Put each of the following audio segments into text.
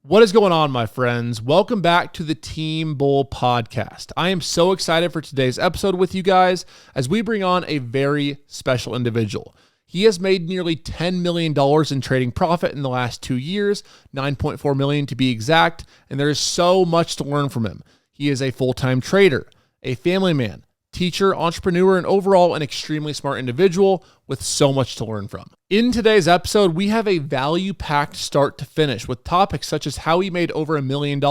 What is going on, my friends? Welcome back to the Team Bull podcast. I am so excited for today's episode with you guys as we bring on a very special individual. He has made nearly $10 million in trading profit in the last 2 years, 9.4 million to be exact, and there is so much to learn from him. He is a full-time trader, a family man, teacher, entrepreneur, and overall an extremely smart individual with so much to learn from. In today's episode, we have a value-packed start to finish with topics such as how he made over $1 million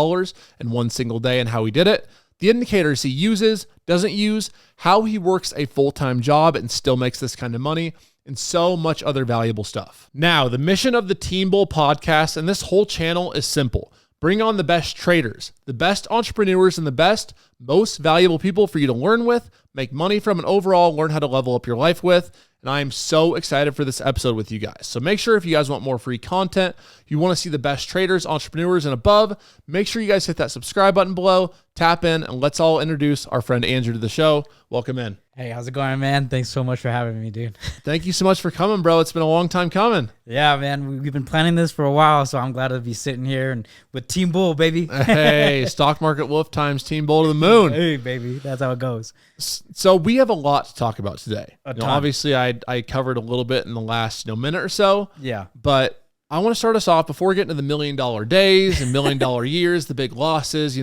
in one single day and how he did it, the indicators he uses, doesn't use, how he works a full-time job and still makes this kind of money, and so much other valuable stuff. Now, the mission of the Team Bull podcast and this whole channel is simple. Bring on the best traders, the best entrepreneurs, and the best, most valuable people for you to learn with, make money from, and overall learn how to level up your life with. And I am so excited for this episode with you guys. So make sure if you guys want more free content, you want to see the best traders, entrepreneurs, and above, make sure you guys hit that subscribe button below, tap in, and let's all introduce our friend Andrew to the show. Welcome in. Hey, how's it going, man? Thanks so much for having me, dude. Thank you so much for coming, bro. It's been a long time coming. Yeah, man. We've been planning this for a while, so I'm glad to be sitting here and with Team Bull, baby. Hey, stock market wolf times Team Bull to the moon. Hey, baby. That's how it goes. So we have a lot to talk about today. A ton. Obviously, I covered a little bit in the last minute or so. Yeah. But I want to start us off before we get into the $1 million days and $1 million years, the big losses,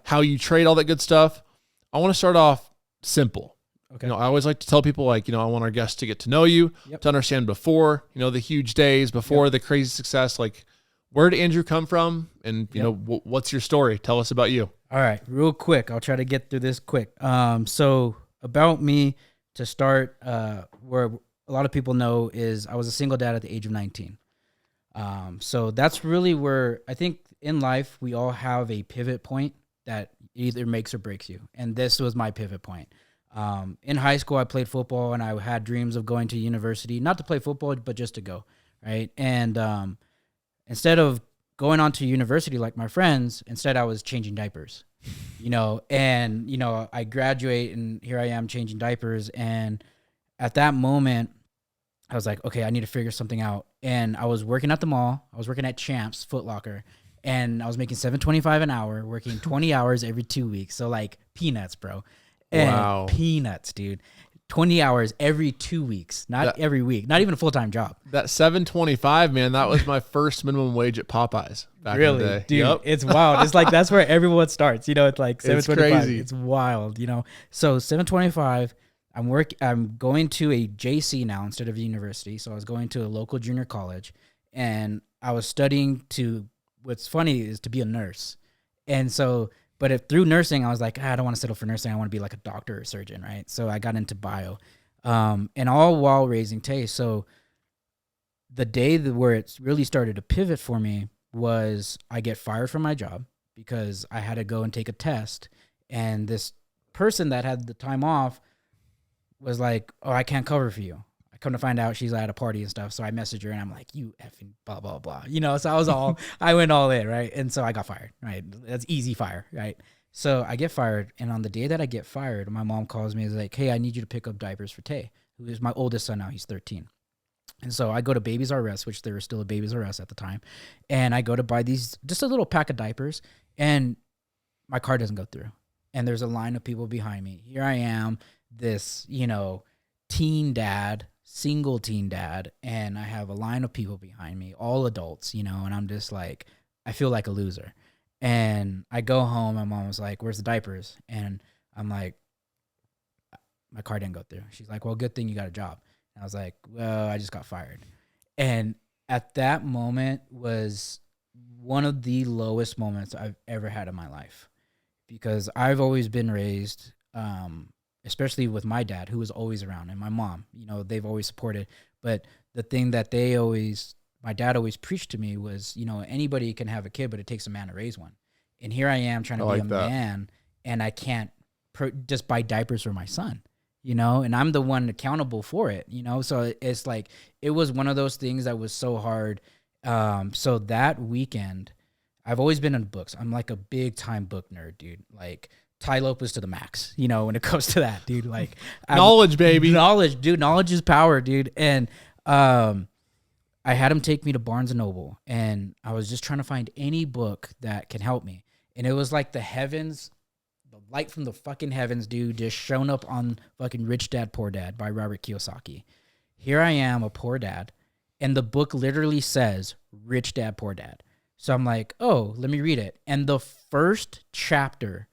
how you trade, all that good stuff. I want to start off simple. Okay. I always like to tell people, I want our guests to get to know you, to understand before, the huge days, before the crazy success. Like, where did Andrew come from? And, what's your story? Tell us about you. All right. Real quick. I'll try to get through this quick. So about me to start, where a lot of people know is I was a single dad at the age of 19. So that's really where I think in life, we all have a pivot point that either makes or breaks you. And this was my pivot point. In high school, I played football and I had dreams of going to university, not to play football, but just to go. Right. And, instead of going on to university like my friends, instead I was changing diapers, I graduate and here I am changing diapers. And at that moment I was like, okay, I need to figure something out. And I was working at the mall. I was working at Champs Foot Locker and I was making $7.25 an hour, working 20 hours every 2 weeks. So like peanuts, bro. And wow. Peanuts, dude. 20 hours every 2 weeks, every week, not even a full-time job. That $7.25, man, that was my first minimum wage at Popeyes back in the day. Dude, yep. It's wild. It's like, that's where everyone starts, it's like $7.25. It's crazy. It's wild, So $7.25, I'm going to a JC now instead of a university. So I was going to a local junior college and I was studying what's funny is to be a nurse. And so, but through nursing, I was like, I don't want to settle for nursing. I want to be like a doctor or surgeon, right? So I got into bio, and all while raising Tay. So the day where it really started to pivot for me was I get fired from my job because I had to go and take a test. And this person that had the time off was like, oh, I can't cover for you. I come to find out she's at a party and stuff. So I messaged her and I'm like, you effing blah, blah, blah. So I went all in, right? And so I got fired, right? That's easy fire, right? So I get fired. And on the day that I get fired, my mom calls me and is like, hey, I need you to pick up diapers for Tay, who is my oldest son now. He's 13. And so I go to Babies R Us, which there was still a Babies R Us at the time. And I go to buy just a little pack of diapers and my card doesn't go through. And there's a line of people behind me. Here I am, this, teen dad, single teen dad, and I have a line of people behind me, all adults, and I'm just like, I feel like a loser. And I go home, my mom was like, where's the diapers? And I'm like, my car didn't go through. She's like, well, good thing you got a job. And I was like, well, I just got fired. And at that moment was one of the lowest moments I've ever had in my life, because I've always been raised, especially with my dad, who was always around, and my mom, they've always supported. But the thing that my dad always preached to me was, anybody can have a kid, but it takes a man to raise one. And here I am trying to be a man, and I can't just buy diapers for my son, and I'm the one accountable for it, So it's like, it was one of those things that was so hard. So that weekend, I've always been in books. I'm like a big time book nerd, dude. Like, Tai Lopez to the max, when it comes to that, dude. Like, knowledge, baby. Knowledge, dude. Knowledge is power, dude. And I had him take me to Barnes and Noble, and I was just trying to find any book that can help me. And it was like the light from the fucking heavens, dude, just shown up on fucking Rich Dad, Poor Dad by Robert Kiyosaki. Here I am, a poor dad, and the book literally says Rich Dad, Poor Dad. So I'm like, oh, let me read it. And the first chapter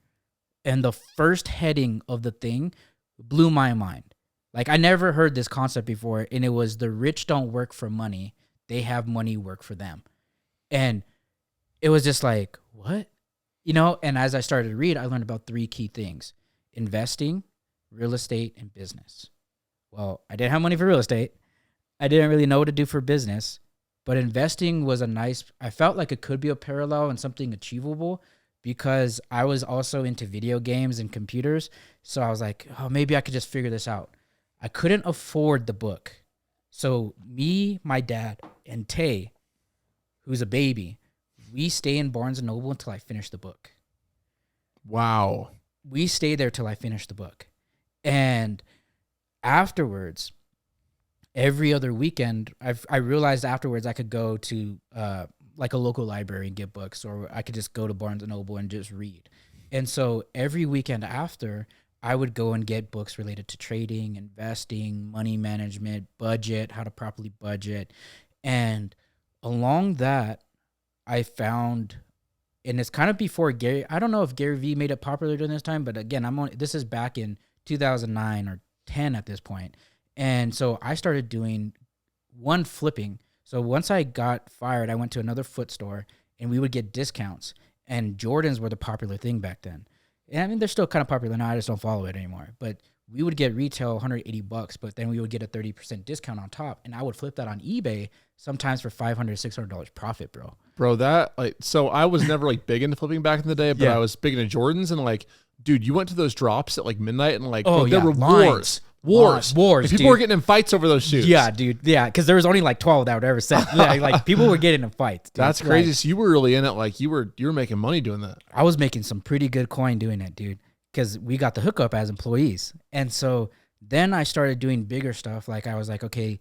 and the first heading of the thing blew my mind. Like, I never heard this concept before, and it was the rich don't work for money. They have money work for them. And it was just like, what? You know, and as I started to read, I learned about 3 key things: investing, real estate, and business. Well, I didn't have money for real estate. I didn't really know what to do for business, but investing was I felt like it could be a parallel and something achievable because I was also into video games and computers. So I was like, oh, maybe I could just figure this out. I couldn't afford the book. So me, my dad, and Tay, who's a baby, we stay in Barnes & Noble until I finish the book. Wow. We stay there till I finish the book. And afterwards, every other weekend, I realized afterwards I could go to like a local library and get books, or I could just go to Barnes & Noble and just read. And so every weekend after, I would go and get books related to trading, investing, money management, budget, how to properly budget. And along that, I found, and it's kind of before Gary, I don't know if Gary Vee made it popular during this time, but again, this is back in 2009 or 10 at this point. And so I started doing flipping. So once I got fired, I went to another foot store and we would get discounts, and Jordans were the popular thing back then. And I mean, they're still kind of popular now. I just don't follow it anymore. But we would get retail $180, but then we would get a 30% discount on top. And I would flip that on eBay sometimes for $500, $600 profit, bro. Bro, that, like, so I was never like big into flipping back in the day, but I was big into Jordans, and like, dude, you went to those drops at like midnight and like, bro, there were wars. And people were getting in fights over those shoes. Yeah, dude. Yeah, because there was only like 12 that would ever sell. Yeah, like people were getting in fights. Dude. That's crazy. Like, so you were really in it. Like you were making money doing that. I was making some pretty good coin doing it, dude, because we got the hookup as employees. And so then I started doing bigger stuff. Like I was like, okay,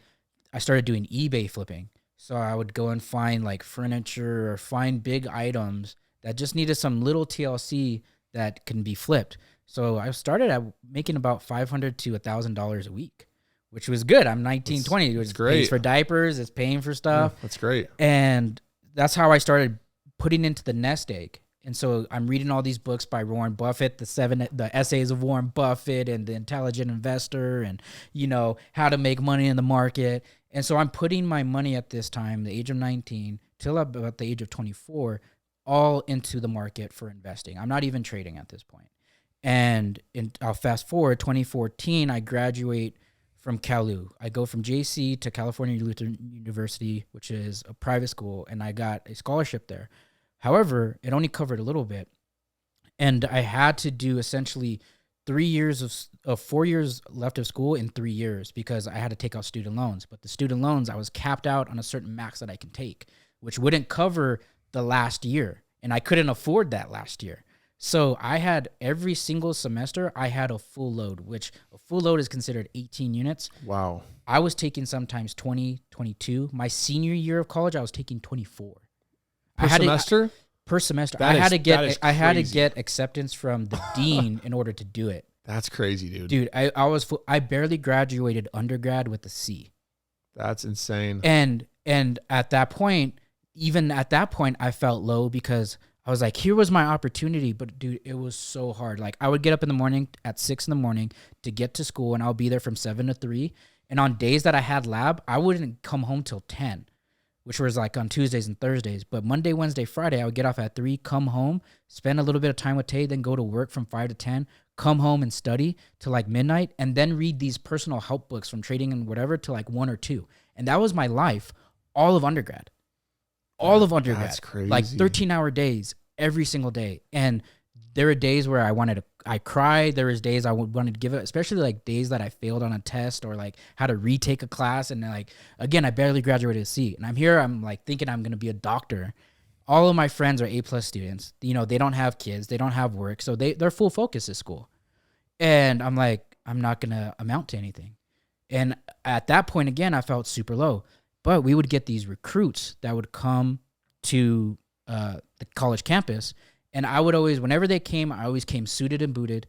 I started doing eBay flipping. So I would go and find like furniture or find big items that just needed some little TLC that can be flipped. So I started at making about $500 to $1,000 a week, which was good. I'm 19, 20. It was great. Pays for diapers. It's paying for stuff. That's great. And that's how I started putting into the nest egg. And so I'm reading all these books by Warren Buffett, the essays of Warren Buffett and the Intelligent Investor, and, you know, how to make money in the market. And so I'm putting my money at this time, the age of 19, till about the age of 24, all into the market for investing. I'm not even trading at this point. And I'll fast forward, 2014, I graduate from CalU. I go from JC to California Lutheran University, which is a private school, and I got a scholarship there. However, it only covered a little bit. And I had to do essentially 3 years of 4 years left of school in 3 years because I had to take out student loans. But the student loans, I was capped out on a certain max that I can take, which wouldn't cover the last year. And I couldn't afford that last year. So I had every single semester, I had a full load, which a full load is considered 18 units. Wow. I was taking sometimes 20, 22. My senior year of college, I was taking 24. Per semester? Per semester. I had to get acceptance from the dean in order to do it. That's crazy, dude. Dude, I barely graduated undergrad with a C. That's insane. And at that point, I felt low because I was like, here was my opportunity, but dude, it was so hard. Like I would get up in the morning at 6 a.m. to get to school, and I'll be there from 7 to 3. And on days that I had lab, I wouldn't come home till 10, which was like on Tuesdays and Thursdays. But Monday, Wednesday, Friday, I would get off at 3, come home, spend a little bit of time with Tay, then go to work from 5 to 10, come home and study till like midnight, and then read these personal help books from trading and whatever till like 1 or 2. And that was my life all of undergrad. All of undergrad. That's crazy. Like 13-hour days every single day. And there were days where I cried. There was days I wanted to give it, especially like days that I failed on a test or like had to retake a class. And like, again, I barely graduated a C. And I'm like thinking I'm going to be a doctor. All of my friends are A+ students. You know, they don't have kids. They don't have work. So their full focus is school. And I'm like, I'm not going to amount to anything. And at that point, again, I felt super low. But we would get these recruits that would come to the college campus, and I would always, whenever they came, I always came suited and booted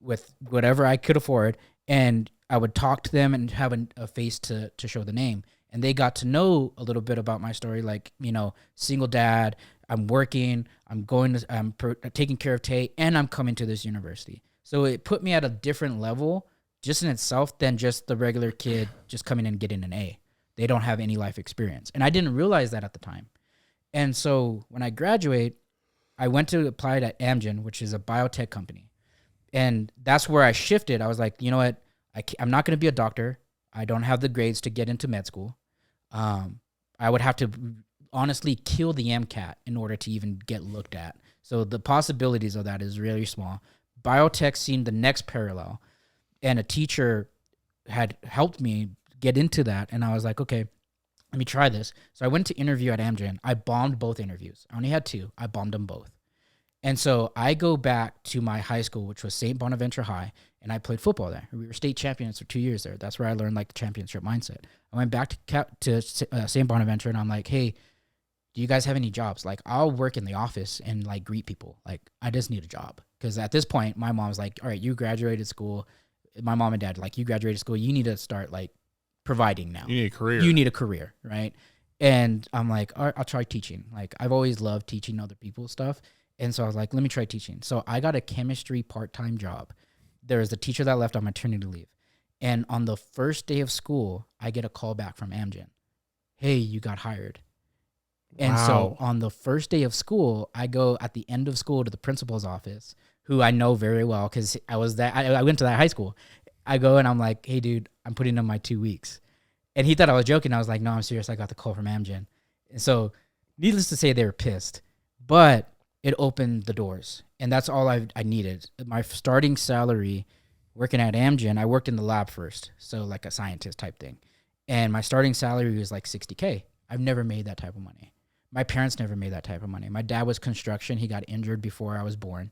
with whatever I could afford, and I would talk to them and have a face to show the name. And they got to know a little bit about my story, like, single dad, I'm working, I'm taking care of Tay, and I'm coming to this university. So it put me at a different level just in itself than just the regular kid just coming in and getting an A. They don't have any life experience. And I didn't realize that at the time. And so when I graduate, I went to apply at Amgen, which is a biotech company. And that's where I shifted. I was like, you know what? I'm not going to be a doctor. I don't have the grades to get into med school. I would have to honestly kill the MCAT in order to even get looked at. So the possibilities of that is really small. Biotech seemed the next parallel. And a teacher had helped me get into that. And I was like, okay, let me try this. So I went to interview at Amgen. I bombed both interviews. I only had 2. I bombed them both. And so I go back to my high school, which was St. Bonaventure High, and I played football there. We were state champions for 2 years there. That's where I learned like the championship mindset. I went back to St. Bonaventure, and I'm like, hey, do you guys have any jobs? Like, I'll work in the office and like greet people. Like, I just need a job. Because at this point, my mom's like, all right, you graduated school. My mom and dad, like, you graduated school. You need to start like providing now. You need a career. You need a career, right? And I'm like, all right, I'll try teaching. Like, I've always loved teaching other people stuff. And so I was like, let me try teaching. So I got a chemistry part-time job. There was a teacher that left on maternity leave. And on the first day of school, I get a call back from Amgen. Hey, you got hired. And so on the first day of school, I go at the end of school to the principal's office, who I know very well because I went to that high school. I go and I'm like, hey, dude, I'm putting in my 2 weeks. And he thought I was joking. I was like, no, I'm serious. I got the call from Amgen. And so needless to say, they were pissed. But it opened the doors. And that's all I needed. My starting salary working at Amgen, I worked in the lab first. So like a scientist type thing. And my starting salary was like $60K. I've never made that type of money. My parents never made that type of money. My dad was construction. He got injured before I was born.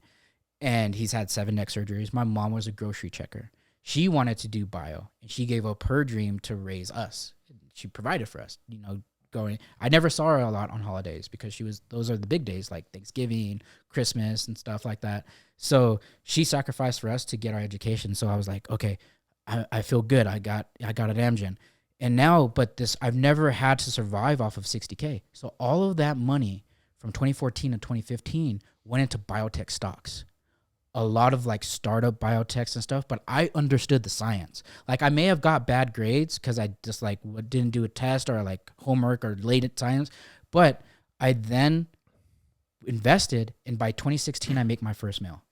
And he's had 7 neck surgeries. My mom was a grocery checker. She wanted to do bio. And she gave up her dream to raise us. She provided for us, going. I never saw her a lot on holidays because those are the big days like Thanksgiving, Christmas, and stuff like that. So she sacrificed for us to get our education. So I was like, okay, I feel good. I got at Amgen. And now, I've never had to survive off of $60K. So all of that money from 2014 to 2015 went into biotech stocks. A lot of like startup biotechs and stuff, but I understood the science. Like, I may have got bad grades because I just like didn't do a test or like homework or late at science, but I then invested, and by 2016 I make my first meal.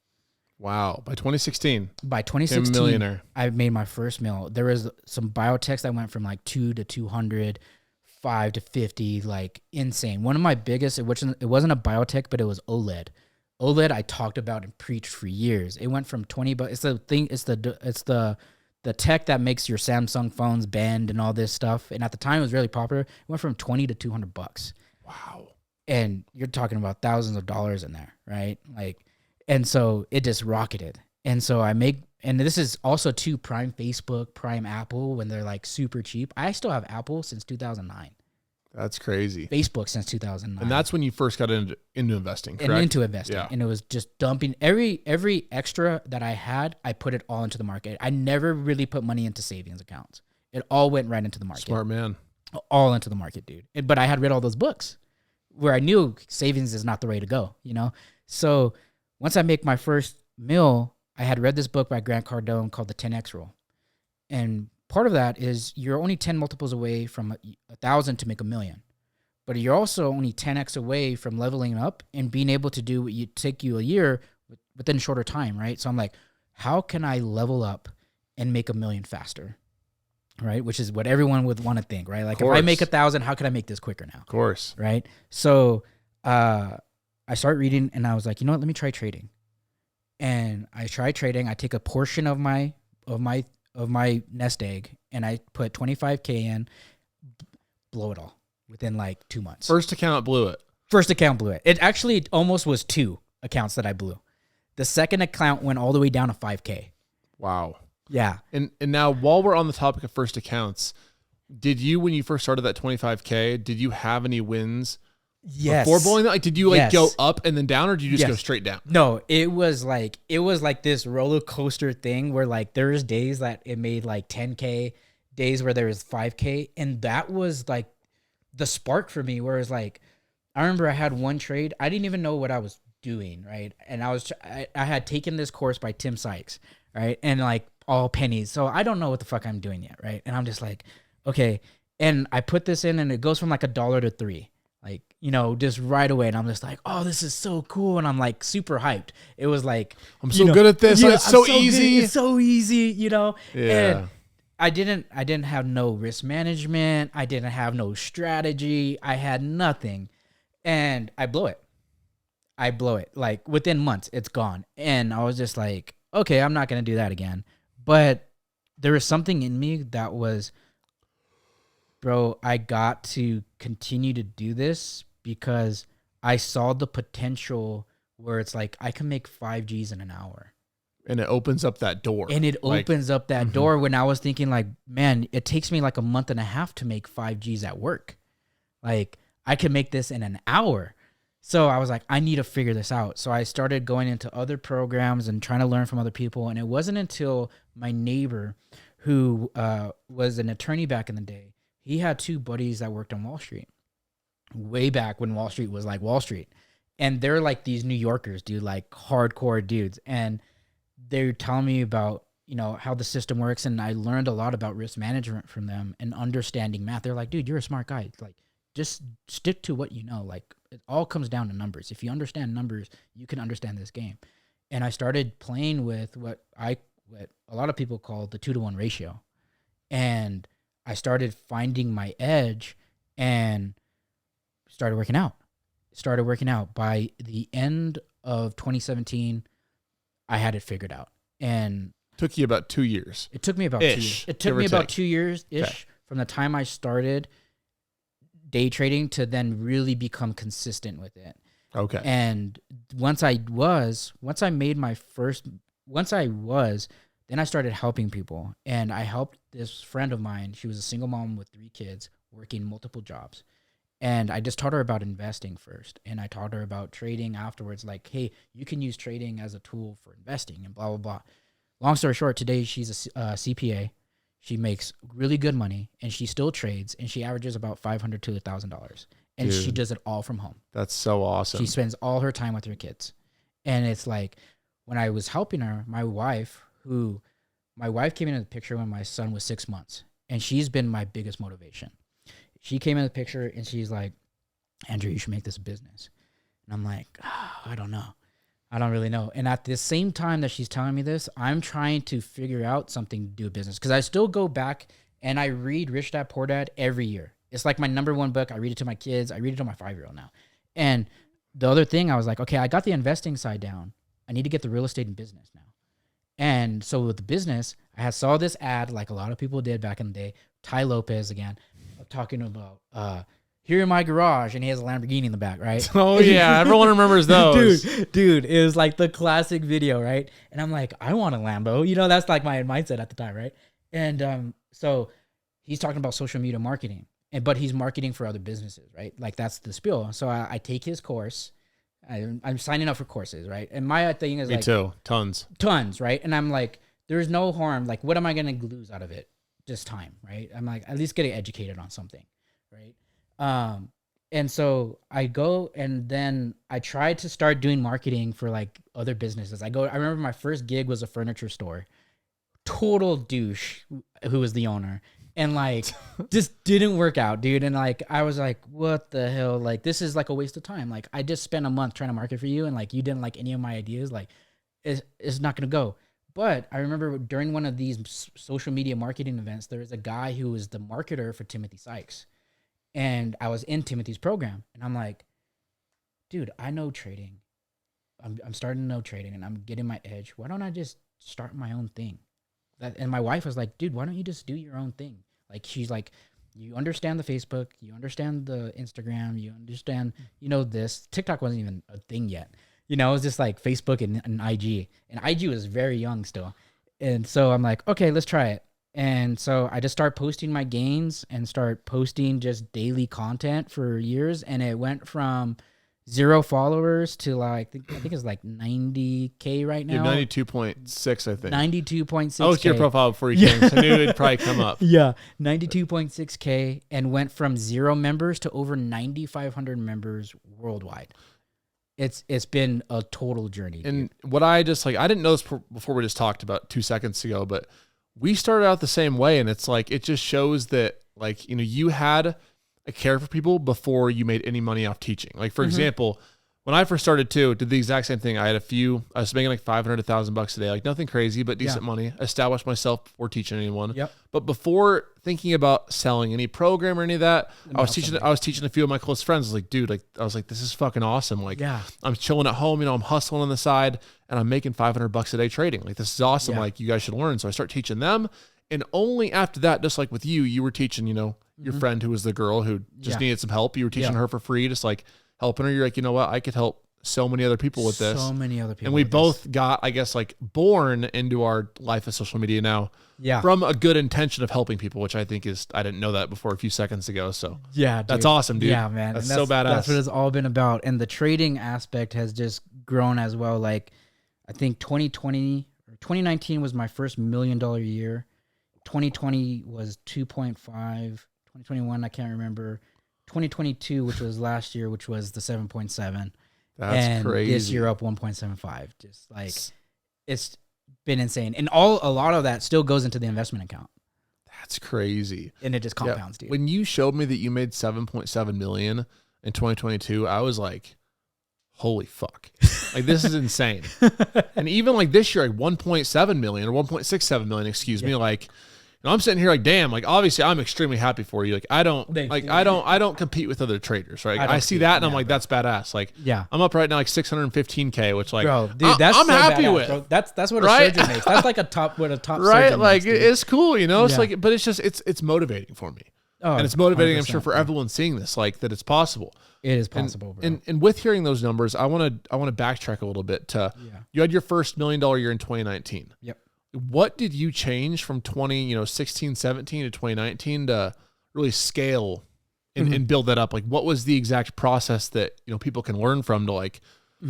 Wow. By 2016. By 2016, millionaire. I made my first meal. There was some biotechs that went from like 2 to 200, 5 to 50, like insane. One of my biggest, which it wasn't a biotech, but it was OLED. OLED I talked about and preached for years. It went from 20 bucks. It's the thing. It's the tech that makes your Samsung phones bend and all this stuff. And at the time, it was really popular. It went from 20 to $200. Wow. And you're talking about thousands of dollars in there, right? Like, and so it just rocketed. And so and this is also too Prime Facebook, Prime Apple when they're like super cheap. I still have Apple since 2009. That's crazy. Facebook since 2009. And that's when you first got into investing, correct? And into investing. Yeah. And it was just dumping every extra that I had, I put it all into the market. I never really put money into savings accounts. It all went right into the market. Smart man. All into the market, dude. But I had read all those books where I knew savings is not the way to go, So once I make my first meal, I had read this book by Grant Cardone called The 10X Rule. And part of that is you're only 10 multiples away from 1,000 to make $1 million. But you're also only 10x away from leveling up and being able to do what you take you a year within shorter time, right? So I'm like, how can I level up and make $1 million faster, right? Which is what everyone would want to think, right? Like, if I make 1,000, how can I make this quicker now? Of course. Right? So I start reading, and I was like, you know what? Let me try trading. And I try trading. I take a portion of my nest egg, and I put 25K in, blow it all within like 2 months. First account blew it. First account blew it. It actually almost was 2 accounts that I blew. The second account went all the way down to 5K. Wow. Yeah. And now, while we're on the topic of first accounts, Did you, when you first started that 25K, did you have any wins Yes. before bowling? Like, did you like Yes. go up and then down, or did you just Yes. go straight down? No, it was like this roller coaster thing where like there's days that it made like 10K, days where there was 5K, and that was like the spark for me. Whereas like I remember I had one trade, I didn't even know what I was doing, right? And I had taken this course by Tim Sykes, right? And like all pennies, so I don't know what the fuck I'm doing yet, right? And I'm just like, okay, and I put this in, and it goes from like $1 to $3. Like, you know, just right away. And I'm just like, oh, this is so cool. And I'm like super hyped. It was like, I'm so good at this. It's so easy. It's so easy, you know? Yeah. And I didn't have no risk management. I didn't have no strategy. I had nothing. And I blow it. Like within months, it's gone. And I was just like, okay, I'm not going to do that again. But there was something in me that was, bro, I got to continue to do this because I saw the potential where it's like I can make 5Gs in an hour. And it opens up that door. And it opens up that door when I was thinking like, man, it takes me like a month and a half to make 5Gs at work. Like I could make this in an hour. So I was like, I need to figure this out. So I started going into other programs and trying to learn from other people. And it wasn't until my neighbor, who was an attorney back in the day, he had two buddies that worked on Wall Street way back when Wall Street was like Wall Street. And they're like these New Yorkers, dude, like hardcore dudes. And they're telling me about, you know, how the system works. And I learned a lot about risk management from them and understanding math. They're like, dude, you're a smart guy. Like, just stick to what you know. Like, it all comes down to numbers. If you understand numbers, you can understand this game. And I started playing with what a lot of people call the 2-to-1 ratio. And I started finding my edge and started working out. By the end of 2017, I had it figured out. And took you about 2 years. It took me about 2 years. It took me about 2 years-ish from the time I started day trading to then really become consistent with it. Okay. And once I was, then I started helping people. And I helped this friend of mine. She was a single mom with 3 kids working multiple jobs. And I just taught her about investing first. And I taught her about trading afterwards. Like, hey, you can use trading as a tool for investing and blah, blah, blah. Long story short, today she's a CPA. She makes really good money and she still trades and she averages about $500 to $1,000. And Dude, she does it all from home. That's so awesome. She spends all her time with her kids. And it's like, when I was helping her, my wife came into the picture when my son was 6 months, and she's been my biggest motivation. She came in the picture and she's like, Andrew, you should make this a business. And I'm like, I don't know. I don't really know. And at the same time that she's telling me this, I'm trying to figure out something to do a business. Because I still go back and I read Rich Dad Poor Dad every year. It's like my #1 book. I read it to my kids. I read it to my 5-year-old now. And the other thing, I was like, okay, I got the investing side down. I need to get the real estate and business now. And so with the business, I saw this ad like a lot of people did back in the day. Ty Lopez again, talking about here in my garage, and he has a Lamborghini in the back, right? Oh yeah, everyone remembers those. Dude, it was like the classic video, right? And I'm like, I want a Lambo. You know, that's like my mindset at the time, right? And so he's talking about social media marketing, but he's marketing for other businesses, right? Like that's the spiel. So I take his course. I'm signing up for courses, right? And my thing is Me like too, tons, right? And I'm like, there's no harm. Like, what am I gonna lose out of it? Just time, right? I'm like, at least getting educated on something, right? And so I go, and then I tried to start doing marketing for like other businesses. I remember my first gig was a furniture store. Total douche who was the owner. And like, just didn't work out, dude. And like, I was like, what the hell? Like, this is like a waste of time. Like, I just spent a month trying to market for you, and like, you didn't like any of my ideas. Like, it's not going to go. But I remember during one of these social media marketing events, there was a guy who was the marketer for Timothy Sykes. And I was in Timothy's program, and I'm like, dude, I know trading. I'm starting to know trading, and I'm getting my edge. Why don't I just start my own thing? And my wife was like, dude, why don't you just do your own thing? Like, she's like, you understand the Facebook, you understand the Instagram, you understand, you know, this. TikTok wasn't even a thing yet. You know, it was just like Facebook and IG. And IG was very young still. And so I'm like, okay, let's try it. And so I just start posting my gains and start posting just daily content for years. And it went from 0 followers to like, I think it's like 90K right Dude, now. 92.6, I think. 92.6K. I looked at your profile before you came, so I knew it'd probably come up. Yeah, 92.6K, and went from 0 members to over 9,500 members worldwide. It's been a total journey. And what I just like, I didn't know this before we just talked about 2 seconds ago, but we started out the same way. And it's like, it just shows that like, you know, you had a care for people before you made any money off teaching. Like for example, when I first started too, did the exact same thing. I was making like 500 to 1,000 bucks a day, like nothing crazy, but decent money. Established myself before teaching anyone. Yep. But before thinking about selling any program or any of that, I was teaching a few of my close friends. I was like, this is fucking awesome. Like I'm chilling at home, you know, I'm hustling on the side and I'm making 500 bucks a day trading. Like this is awesome. Like you guys should learn. So I start teaching them. And only after that, just like with you were teaching, you know, your friend who was the girl who just needed some help. You were teaching her for free, just like helping her. You're like, you know what? I could help so many other people with this. So many other people. And we both got, I guess, like born into our life of social media now from a good intention of helping people, which I think is, I didn't know that before a few seconds ago. So that's awesome, dude. Yeah, man. That's so badass. That's what it's all been about. And the trading aspect has just grown as well. Like I think 2019 was my first $1 million year. 2020 was 2.5. 2021, I can't remember. 2022, which was last year, which was the 7.7. That's crazy. This year up 1.75. Just like it's been insane. And a lot of that still goes into the investment account. That's crazy. And it just compounds, dude. When you showed me that you made 7.7 million in 2022, I was like, holy fuck. Like this is insane. And even like this year, like 1.7 million or 1.67 million, excuse me, like I'm sitting here like, damn, like obviously I'm extremely happy for you. Like I don't compete with other traders, right? I see that and I'm like, that's badass. Like I'm up right now like 615K, which like, bro, dude, that's I'm so happy badass, with. Bro. That's what a surgeon makes. That's like a top right? surgeon Like makes, it's cool, you know? It's like, but it's just, it's motivating for me. Oh, and it's motivating, 100%, I'm sure, for everyone seeing this, like that it's possible. It is possible, bro. And with hearing those numbers, I want to backtrack a little bit to you had your first $1 million year in 2019. Yep. What did you change from 16, 17 to 2019 to really scale and build that up? Like what was the exact process that, you know, people can learn from to like,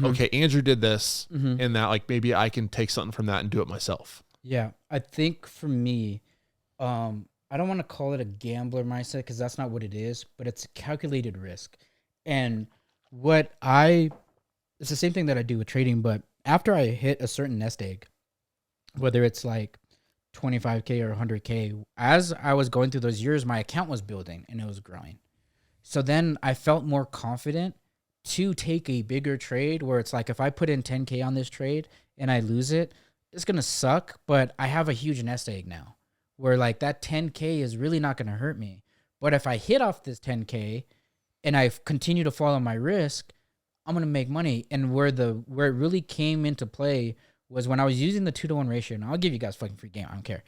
okay, Andrew did this and that like maybe I can take something from that and do it myself. Yeah. I think for me, I don't want to call it a gambler mindset because that's not what it is, but it's a calculated risk. And it's the same thing that I do with trading, but after I hit a certain nest egg, whether it's like 25K or 100K, as I was going through those years, my account was building and it was growing. So then I felt more confident to take a bigger trade where it's like, if I put in 10K on this trade and I lose it, it's going to suck, but I have a huge nest egg now where like that 10K is really not going to hurt me. But if I hit off this 10K and I continue to follow my risk, I'm going to make money. And where it really came into play was when I was using the 2-to-1 ratio. And I'll give you guys fucking free game. I don't care.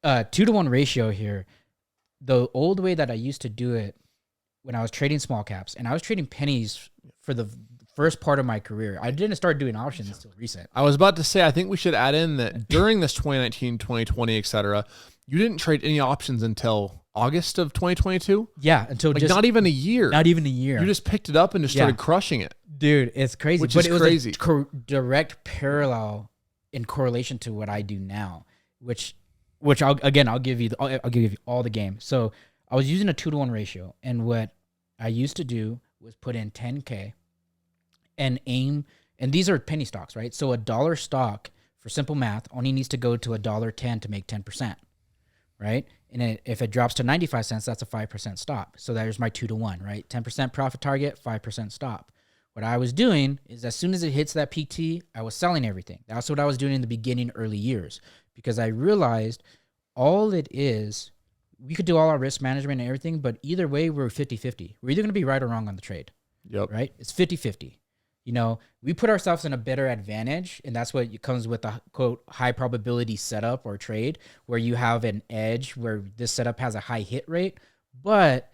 2-to-1 ratio here. The old way that I used to do it when I was trading small caps, and I was trading pennies for the first part of my career. I didn't start doing options until recent. I was about to say, I think we should add in that during this 2019, 2020, et cetera, you didn't trade any options until August of 2022? Yeah, until like not even a year. Not even a year. You just picked it up and just started crushing it. Dude, it's crazy. Which is crazy. It was a direct parallel in correlation to what I do now, which I'll give you all the game. So I was using a 2-to-1 ratio, and what I used to do was put in 10K and aim, and these are penny stocks, right? So $1 stock, for simple math, only needs to go to $1.10 to make 10%, right? And if it drops to 95 cents, that's a 5% stop. So there's my 2-to-1, right? 10% profit target, 5% stop. What I was doing is as soon as it hits that PT, I was selling everything. That's what I was doing in the beginning, early years, because I realized all it is, we could do all our risk management and everything, but either way, we're 50-50. We're either going to be right or wrong on the trade. Yep. Right? It's 50-50. You know, we put ourselves in a better advantage, and that's what comes with the, quote, high probability setup or trade, where you have an edge where this setup has a high hit rate, but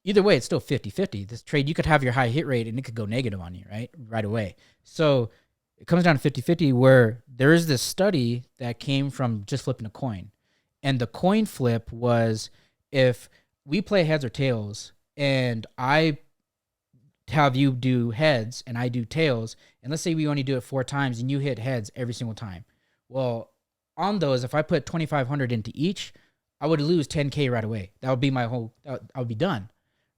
either way, it's still 50-50. This trade, you could have your high hit rate and it could go negative on you, right away. So it comes down to 50-50 where there is this study that came from just flipping a coin. And the coin flip was if we play heads or tails and I have you do heads and I do tails, and let's say we only do it 4 times and you hit heads every single time. Well, on those, if I put 2,500 into each, I would lose 10K right away. That would be my whole, I would be done,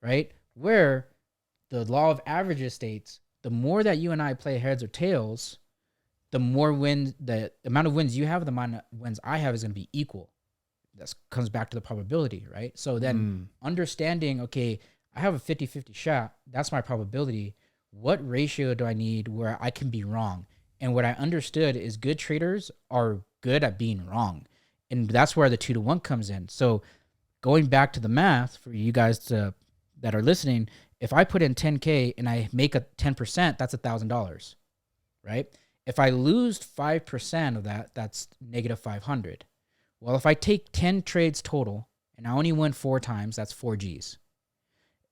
right? Where the law of averages states, the more that you and I play heads or tails, the more wins, the amount of wins you have, the amount of wins I have is going to be equal. That comes back to the probability, right? So then understanding, okay, I have a 50-50 shot. That's my probability. What ratio do I need where I can be wrong? And what I understood is good traders are good at being wrong. And that's where the 2-to-1 comes in. So going back to the math for you guys that are listening, if I put in 10K and I make a 10%, that's $1,000, right? If I lose 5% of that, that's negative 500. Well, if I take 10 trades total and I only win 4 times, that's 4 Gs.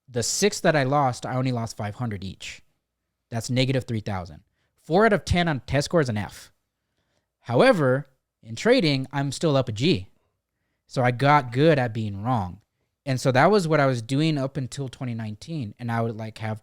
The 6 that I lost, I only lost 500 each. That's negative 3,000. 4 out of 10 on test score is an F. However, in trading, I'm still up a G. So I got good at being wrong. And so that was what I was doing up until 2019. And I would like have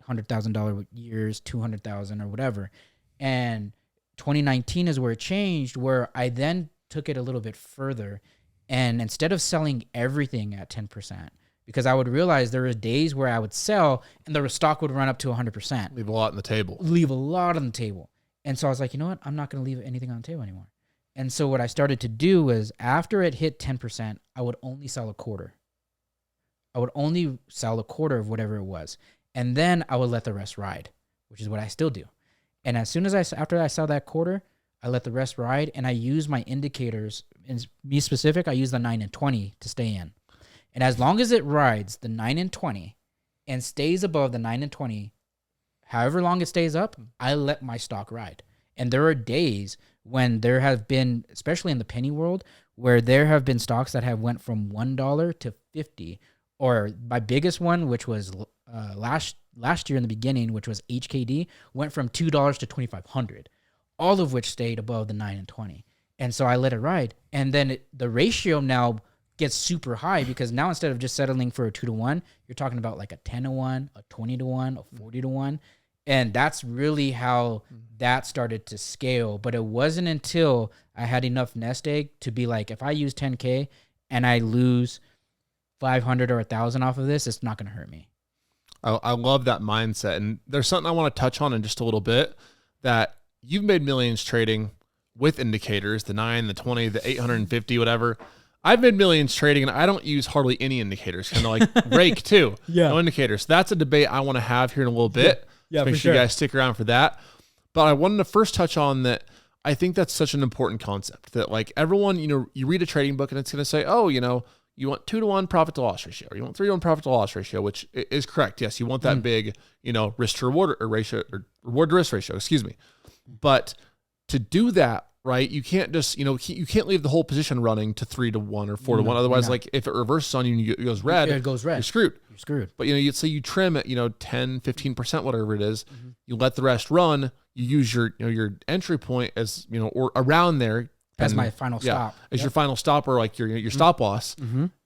$100,000 years, 200,000 or whatever. And 2019 is where it changed, where I then took it a little bit further. And instead of selling everything at 10%, because I would realize there were days where I would sell and the stock would run up to 100%. Leave a lot on the table. Leave a lot on the table. And so I was like, you know what? I'm not going to leave anything on the table anymore. And so what I started to do was after it hit 10%, I would only sell a quarter. I would only sell a quarter of whatever it was. And then I would let the rest ride, which is what I still do. And as soon as after I sell that quarter, I let the rest ride and I use my indicators. And me specific, I use the 9 and 20 to stay in. And as long as it rides the 9 and 20 and stays above the 9 and 20, however long it stays up, I let my stock ride. And there are days when there have been, especially in the penny world, where there have been stocks that have went from $1 to 50, or my biggest one, which was last year in the beginning, which was HKD, went from $2 to 2,500, all of which stayed above the 9 and 20. And so I let it ride. And then the ratio now gets super high because now instead of just settling for a 2-to-1, you're talking about like a 10-to-1, a 20-to-1, a 40-to-1. And that's really how that started to scale. But it wasn't until I had enough nest egg to be like, if I use 10K and I lose 500 or 1,000 off of this, it's not going to hurt me. I love that mindset. And there's something I want to touch on in just a little bit, that you've made millions trading with indicators, the 9, the 20, the 850, whatever. I've made millions trading and I don't use hardly any indicators, kind of like rake too. Yeah. No indicators. That's a debate I want to have here in a little bit. Yeah, Make for sure sure. you guys stick around for that. But I wanted to first touch on that. I think that's such an important concept that like everyone, you read a trading book and it's going to say, oh, you want 2-to-1 profit to loss ratio, or you want 3-to-1 profit to loss ratio, which is correct. Yes, you want that big, risk to reward or ratio, or reward to risk ratio, excuse me. But to do that, right, you can't just, you can't leave the whole position running to 3-to-1 or 4-to-1. Otherwise, like if it reverses on you and it goes red, you're screwed. You're screwed. But, you'd say you trim it, 10, 15%, whatever it is, you let the rest run, you use your entry point as, or around there. That's my final stop. As your final stop, or like your stop loss.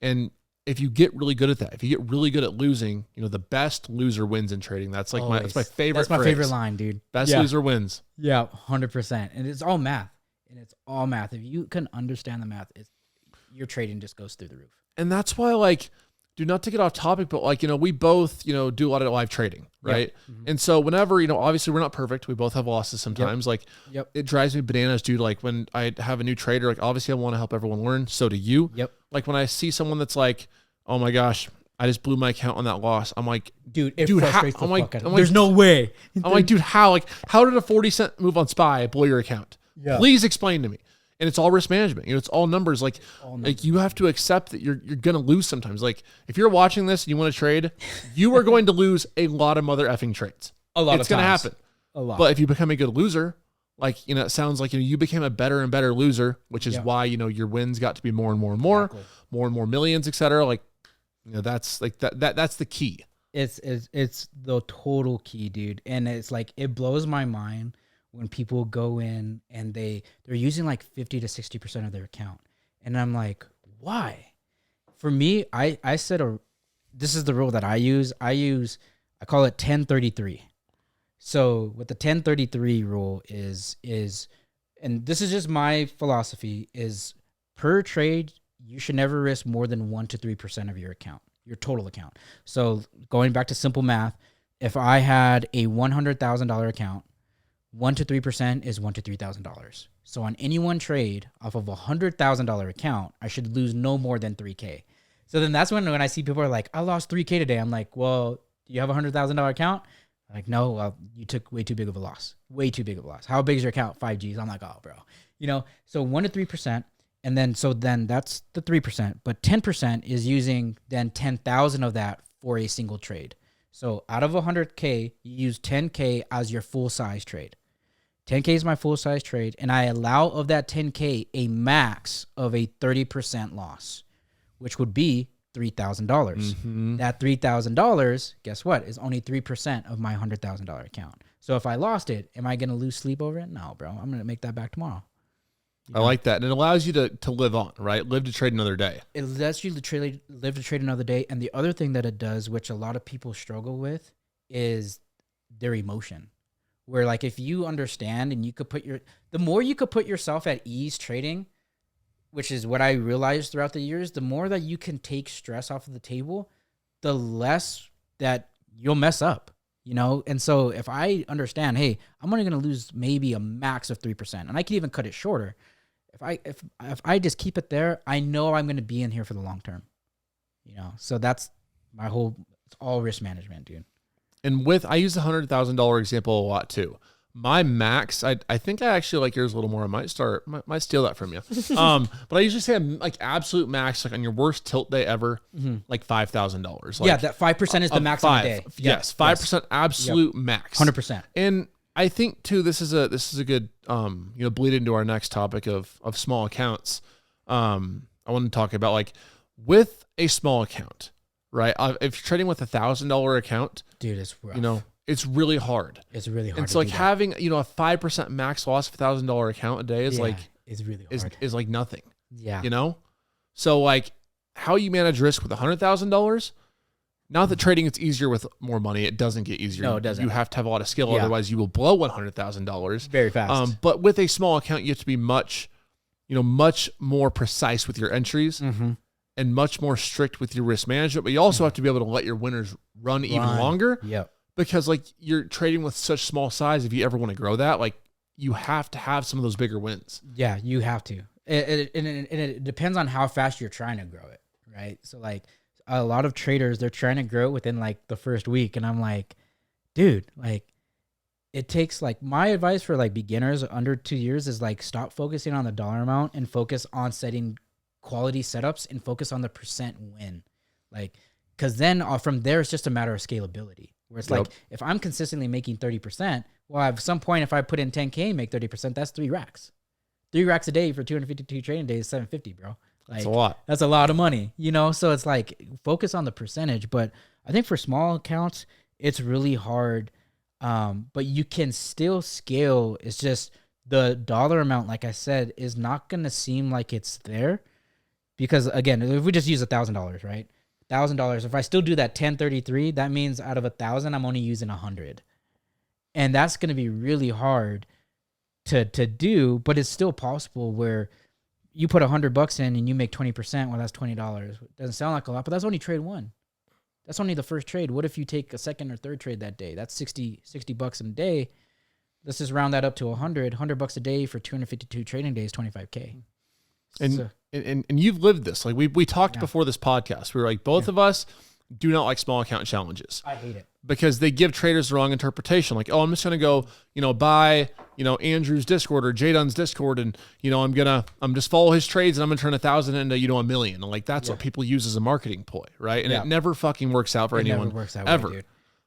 And if you get really good at that, if you get really good at losing, the best loser wins in trading. That's like that's my favorite. That's my favorite line, dude. Best loser wins. Yeah, 100%. And it's all math. If you can understand the math, your trading just goes through the roof. And that's why, like, do not to get off topic, but like, we both, do a lot of live trading, right? Yep. And so whenever, obviously we're not perfect. We both have losses sometimes. It drives me bananas, dude. Like when I have a new trader, like obviously I want to help everyone learn. So do you. Yep. Like when I see someone that's like, oh my gosh, I just blew my account on that loss. I'm like, dude, frustrates the fuck out of me. There's no way. I'm like, dude, how? Like, how did a 40-cent move on SPY blow your account? Yeah. Please explain to me. And it's all risk management. It's all numbers. Like you have to accept that you're going to lose sometimes. Like if you're watching this and you want to trade, you are going to lose a lot of mother effing trades. It's going to happen. A lot. But if you become a good loser, like, it sounds like, you became a better and better loser, which is why, your wins got to be more and more and more, more and more millions, et cetera. Like, that's like that's the key. It's the total key, dude. And it's like, it blows my mind when people go in and they're using like 50 to 60% of their account. And I'm like, why? For me, I said this is the rule that I use. I call it 1033. So what the 1033 rule is, and this is just my philosophy, is per trade, you should never risk more than 1 to 3% of your account, your total account. So going back to simple math, if I had a $100,000 account, 1 to 3% is $1 to $3,000. So on any one trade off of a $100,000 account, I should lose no more than $3K. So then that's when I see people are like, I lost $3K today. I'm like, well, do you have a $100,000 account? Like, no, well, you took way too big of a loss. Way too big of a loss. How big is your account? 5 Gs. I'm like, oh, bro. So 1 to 3%. And then that's the 3%. But 10% is using then 10,000 of that for a single trade. So out of 100K, you use 10K as your full size trade. 10K is my full size trade. And I allow of that 10K a max of a 30% loss, which would be $3,000. Mm-hmm. That $3,000, guess what, is only 3% of my $100,000 account. So if I lost it, am I going to lose sleep over it? No, bro. I'm going to make that back tomorrow. I like that. And it allows you to live on, right? Live to trade another day. It lets you live to trade another day. And the other thing that it does, which a lot of people struggle with, is their emotion. Where like if you understand and you could the more you could put yourself at ease trading, which is what I realized throughout the years, the more that you can take stress off of the table, the less that you'll mess up, And so if I understand, hey, I'm only going to lose maybe a max of 3%, and I can even cut it shorter. If I just keep it there, I know I'm going to be in here for the long term, So that's my it's all risk management, dude. And I use the $100,000 example a lot too. My max, I think I actually like yours a little more. I might steal that from you. But I usually say like absolute max, like on your worst tilt day ever, like $5,000. Like, yeah, that 5% is the max on the day. Yes, 5% absolute max. 100%. And I think too, this is a good bleed into our next topic of small accounts. I want to talk about like with a small account, right? If you're trading with $1,000 account, dude, it's rough. It's really hard. It's really hard. And so like having, a 5% max loss of $1,000 account a day is it's really hard. Is like nothing. Yeah. So like how you manage risk with $100,000, not that trading it's easier with more money. It doesn't get easier. No, it doesn't. You have to have a lot of skill. Yeah. Otherwise you will blow $100,000 very fast. But with a small account, you have to be much more precise with your entries and much more strict with your risk management. But you also have to be able to let your winners run even longer. Yep. Because like you're trading with such small size, if you ever want to grow that, like you have to have some of those bigger wins. Yeah, you have to. It depends on how fast you're trying to grow it, right? So like a lot of traders, they're trying to grow it within like the first week. And I'm like, dude, like it takes like my advice for like beginners under 2 years is like stop focusing on the dollar amount and focus on setting quality setups and focus on the percent win. Like, because then from there, it's just a matter of scalability. Where it's like, if I'm consistently making 30%, well, at some point, if I put in 10K and make 30%, that's 3 racks. 3 racks a day for 252 trading days is $750, bro. Like, that's a lot. That's a lot of money, So it's like, focus on the percentage. But I think for small accounts, it's really hard. But you can still scale. It's just the dollar amount, like I said, is not going to seem like it's there. Because, again, if we just use $1,000, right? $1,000. If I still do that 1033, that means out of 1,000, I'm only using 100, and that's going to be really hard to do. But it's still possible where you put $100 in and you make 20%. Well, that's $20. Doesn't sound like a lot, but that's only trade one. That's only the first trade. What if you take a second or third trade that day? That's $60 in a day. Let's just round that up to $100 a day for 252 trading days, $25K. And you've lived this. Like we talked before this podcast. We were like, both of us do not like small account challenges. I hate it. Because they give traders the wrong interpretation. Like, oh, I'm just going to go, buy, Andrew's Discord or Jdun's Discord. And, I'm just follow his trades and I'm going to turn 1,000 into, $1 million. And like, that's what people use as a marketing ploy. Right. And it never fucking works out for anyone. Never works out ever. Way, dude.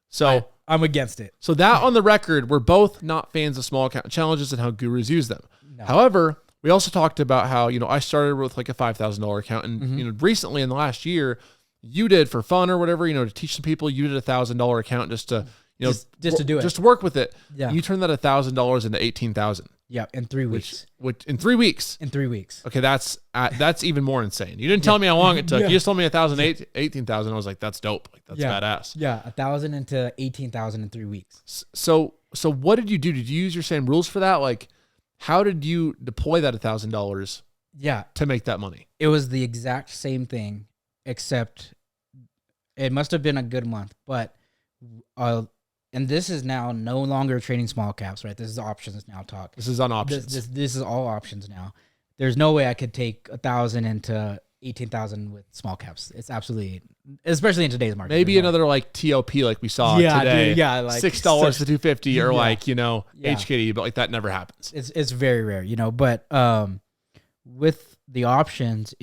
So I'm against it. So that on the record, we're both not fans of small account challenges and how gurus use them. No. However, we also talked about how, I started with like a $5,000 account and, recently in the last year, you did for fun or whatever, to teach some people, you did $1,000 account just to, just to do it, just to work with it. Yeah. You turned that $1,000 into 18,000. Yeah, in 3 weeks. Which in 3 weeks. In 3 weeks. Okay, that's even more insane. You didn't tell me how long it took. Yeah. You just told me 18,000. I was like, that's dope. Like, that's badass. Yeah, 1,000 into 18,000 in 3 weeks. So what did you do? Did you use your same rules for that? Like, how did you deploy that $1,000? Yeah, to make that money? It was the exact same thing, except it must have been a good month. But and this is now no longer trading small caps, right? This is options now talk. This is on options. This is all options now. There's no way I could take 1,000 into 18,000 with small caps. It's absolutely, especially in today's market. Maybe another like TOP like we saw today. Dude, like $6 to 250 or like, HKD, but like that never happens. It's very rare, But with the options,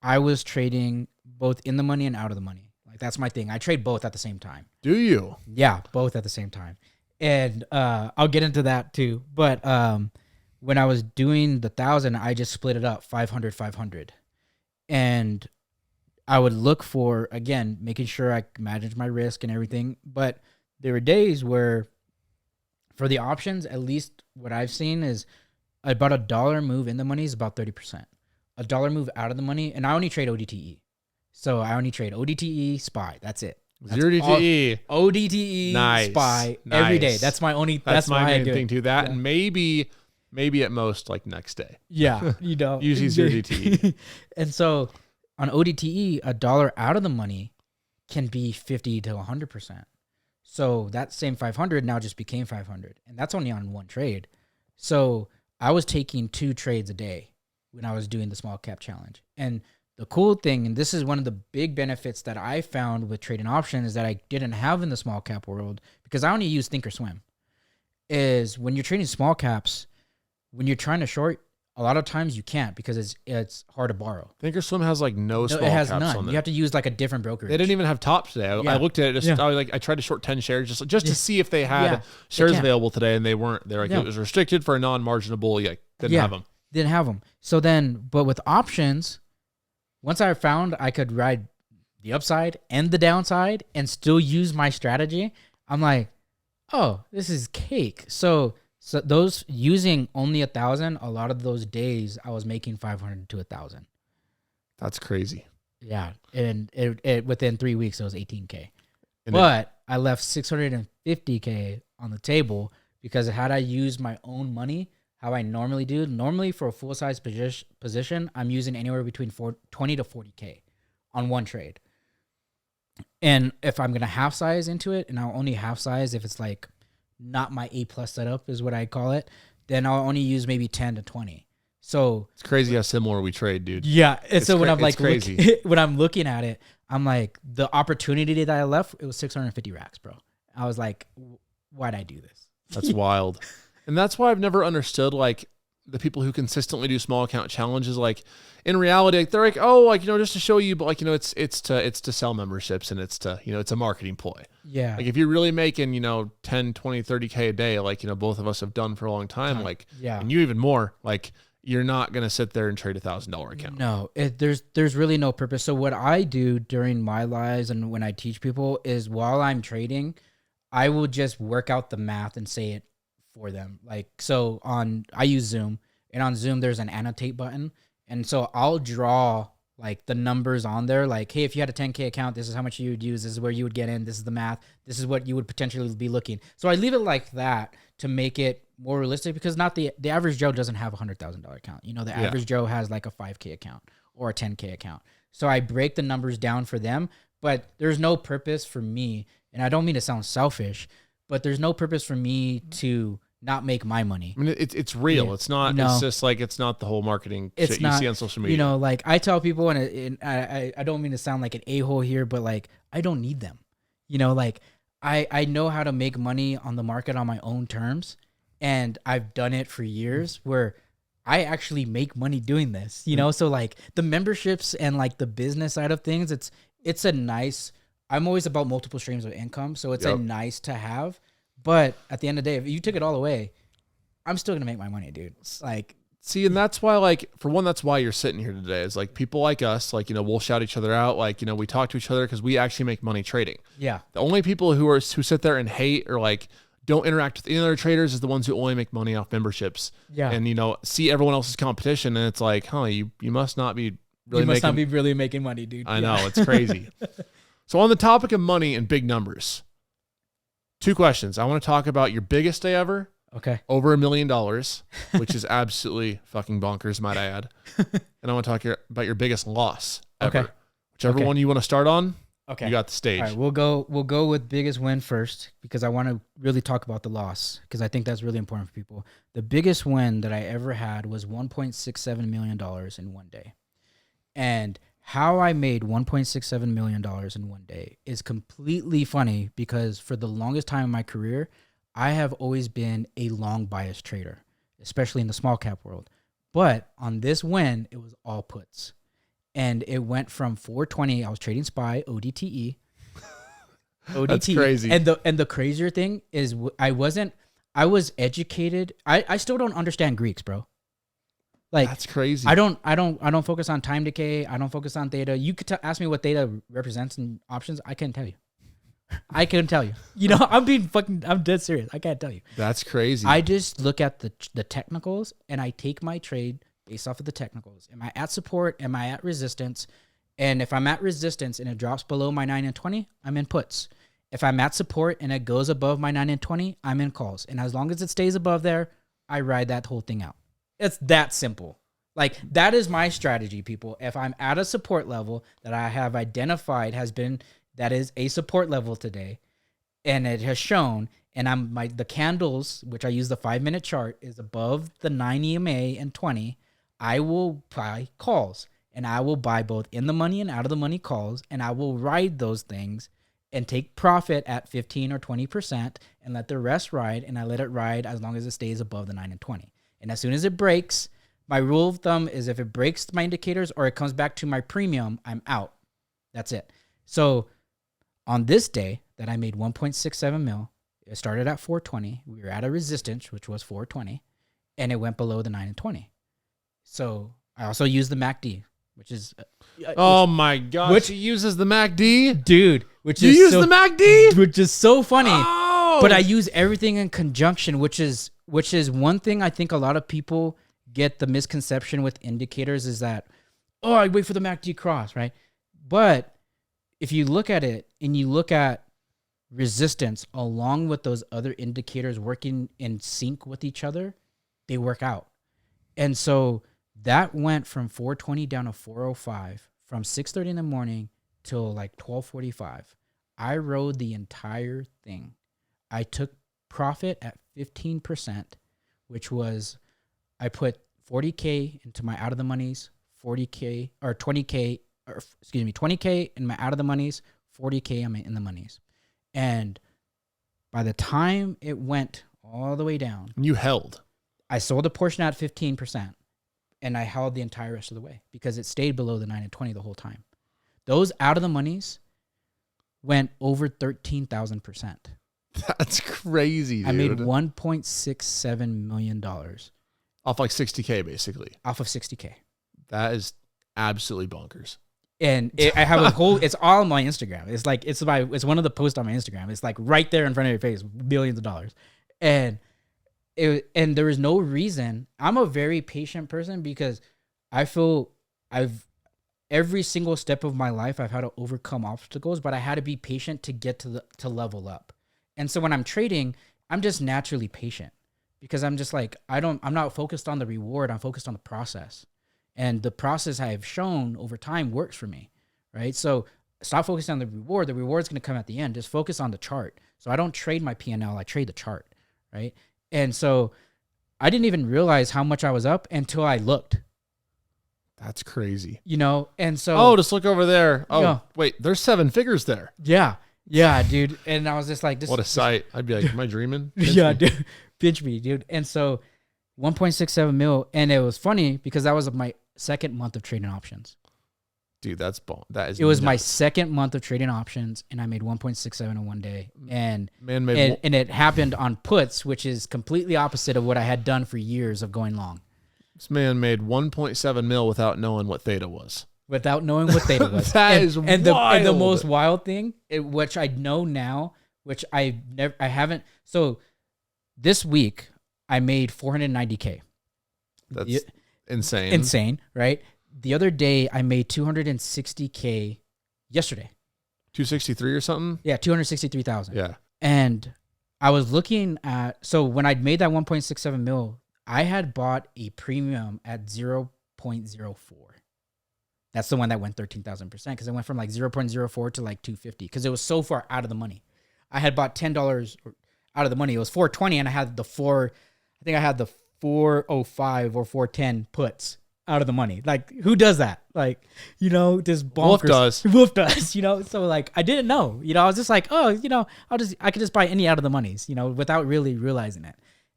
I was trading both in the money and out of the money. Like that's my thing. I trade both at the same time. Do you? Yeah, both at the same time. And I'll get into that too. But when I was doing the 1,000, I just split it up 500, 500. And I would look for, again, making sure I manage my risk and everything. But there were days where for the options, at least what I've seen is about $1 move in the money is about 30%. $1 move out of the money, and I only trade ODTE. So I only trade ODTE, SPY. That's it. Zero DTE. ODTE, SPY every day. That's my only. That's my main thing too. That and maybe at most like next day. Yeah, usually zero DTE. And so on ODTE, $1 out of the money can be 50 to 100%. So that same 500 now just became 500, and that's only on one trade. So I was taking 2 trades a day when I was doing the small cap challenge. And the cool thing, and this is one of the big benefits that I found with trading options is that I didn't have in the small cap world, because I only use think or swim, is when you're trading small caps, when you're trying to short, a lot of times you can't because it's hard to borrow. Thinkorswim has like no small it has caps none. on there. You have to use like a different brokerage. They didn't even have tops today. I looked at it. I tried to short 10 shares just to see if they had shares available today, and they weren't. They're like it was restricted for a non-marginable. Didn't have them. Didn't have them. So then, but with options, once I found I could ride the upside and the downside and still use my strategy, I'm like, oh, this is cake. So those using only 1,000, a lot of those days I was making 500 to 1,000. That's crazy. Yeah, and it within 3 weeks it was 18K. But I left 650K on the table because had I used my own money, how I normally do, normally for a full size position, I'm using anywhere between 20 to 40K on one trade. And if I'm gonna half size into it, and I'll only half size if it's like not my A+ setup is what I call it, then I'll only use maybe 10 to 20. So it's crazy how similar we trade, dude. Yeah. And so when I'm like, crazy. when I'm looking at it, I'm like, the opportunity that I left, it was 650 racks, bro. I was like, why'd I do this? That's wild. And that's why I've never understood like the people who consistently do small account challenges. Like in reality, like, they're like, oh, like, just to show you, but like, it's to sell memberships, and it's to, it's a marketing ploy. Yeah. Like if you're really making, 10, 20, 30K a day, like, both of us have done for a long time, like, and you even more, like, you're not going to sit there and trade $1,000 account. No, there's really no purpose. So what I do during my lives and when I teach people is while I'm trading, I will just work out the math and say it for them. Like, so I use Zoom, and on Zoom there's an annotate button. And so I'll draw like the numbers on there. Like, hey, if you had a 10K account, this is how much you would use. This is where you would get in. This is the math. This is what you would potentially be looking. So I leave it like that to make it more realistic, because not the average Joe doesn't have a $100,000 account. The average Joe has like a 5K account or a 10K account. So I break the numbers down for them, but there's no purpose for me. And I don't mean to sound selfish, but there's no purpose for me to not make my money. I mean, it's real. Yeah. It's not. It's just like, it's not the whole marketing shit you see on social media. Like I tell people, and I don't mean to sound like an a-hole here, but like I don't need them. Like I know how to make money on the market on my own terms, and I've done it for years where I actually make money doing this. So like the memberships and like the business side of things, it's a nice. I'm always about multiple streams of income, so it's a nice to have. But at the end of the day, if you took it all away, I'm still gonna make my money, dude. Like, see, and that's why, like, for one, that's why you're sitting here today. Is like people like us, like, we'll shout each other out, like, we talk to each other because we actually make money trading. Yeah. The only people who sit there and hate or like don't interact with any other traders is the ones who only make money off memberships. Yeah. And, see everyone else's competition. And it's like, you must not be really really making money, dude. I know. It's crazy. So on the topic of money and big numbers, 2 questions. I want to talk about your biggest day ever. Okay. Over $1 million, which is absolutely fucking bonkers, might I add. And I want to talk about your biggest loss ever. Okay. Whichever one you want to start on. Okay. You got the stage. All right, we'll go with biggest win first because I want to really talk about the loss because I think that's really important for people. The biggest win that I ever had was $1.67 million in one day. And how I made $1.67 million in one day is completely funny because for the longest time in my career, I have always been a long bias trader, especially in the small cap world. But on this win, it was all puts. And it went from 420. I was trading SPY, ODTE. That's crazy. And the crazier thing is I was educated. I still don't understand Greeks, bro. Like that's crazy. I don't focus on time decay. I don't focus on theta. You could ask me what theta represents in options. I couldn't tell you. I couldn't tell you. I'm dead serious. I can't tell you. That's crazy. I just look at the technicals and I take my trade based off of the technicals. Am I at support? Am I at resistance? And if I'm at resistance and it drops below my 9 and 20, I'm in puts. If I'm at support and it goes above my 9 and 20, I'm in calls. And as long as it stays above there, I ride that whole thing out. It's that simple. Like, that is my strategy, people. If I'm at a support level that I have identified that is a support level today, and it has shown, and the candles, which I use the 5-minute chart, is above the 9 EMA and 20, I will buy calls, and I will buy both in the money and out of the money calls, and I will ride those things and take profit at 15 or 20% and let the rest ride, and I let it ride as long as it stays above the 9 and 20. And as soon as it breaks, my rule of thumb is if it breaks my indicators or it comes back to my premium, I'm out. That's it. So on this day that I made 1.67 mil, it started at 420. We were at a resistance, which was 420, and it went below the 9 and 20. So I also use the MACD, which is my gosh, which uses the MACD, dude. The MACD, which is so funny. Oh! But I use everything in conjunction, which is one thing I think a lot of people get the misconception with indicators is that I wait for the MACD cross, right? But if you look at it and you look at resistance along with those other indicators working in sync with each other, they work out. And so that went from 420 down to 405 from 6:30 in the morning till like 12:45. I rode the entire thing. I took profit at 15%, which was I put 40K into my out of the monies, 40K or 20K, or excuse me, 20K in my out of the monies, 40K in the monies. And by the time it went all the way down, you held. I sold a portion at 15%, and I held the entire rest of the way because it stayed below the 9 and 20 the whole time. Those out of the monies went over 13,000%. That's crazy, dude. I made $1.67 million. Off like 60K, basically. Off of 60K. That is absolutely bonkers. And I have a whole, it's all on my Instagram. It's like, it's one of the posts on my Instagram. It's like right there in front of your face, billions of dollars. And there is no reason. I'm a very patient person because I feel every single step of my life, I've had to overcome obstacles, but I had to be patient to get to level up. And so when I'm trading, I'm just naturally patient because I'm just like, I'm not focused on the reward. I'm focused on the process. And the process I have shown over time works for me, right? So stop focusing on the reward. The reward's going to come at the end. Just focus on the chart. So I don't trade my P&L. I trade the chart, right? And so I didn't even realize how much I was up until I looked. That's crazy. And so... just look over there. Wait, there's 7 figures there. Yeah, dude. And I was just like... What a sight. I'd be like, am I dreaming? Dude. Pinch me, dude. And so 1.67 mil. And it was funny because that was my second month of trading options. Dude, that is it was nuts. My second month of trading options, and I made 1.67 in one day. And it happened on puts, which is completely opposite of what I had done for years of going long. This man made 1.7 mil without knowing what theta was. Without knowing what theta was. That is wild. And the most wild thing, which I know now, which I haven't. So This week I made 490K. That's insane. Insane, right? The other day I made 260K yesterday. 263 or something? Yeah, 263,000. Yeah. And I was looking at, so when I made that 1.67 mil, I had bought a premium at 0.04. That's the one that went 13,000% because it went from like 0.04 to like 250 because it was so far out of the money. I had bought $10 out of the money. It was 420 and I had the 405 or 410 puts out of the money. Like, who does that? Like, this bonkers. Wolf does. Wolf does, So like, I didn't know, I was just like, oh, I could just buy any out of the monies, without really realizing it.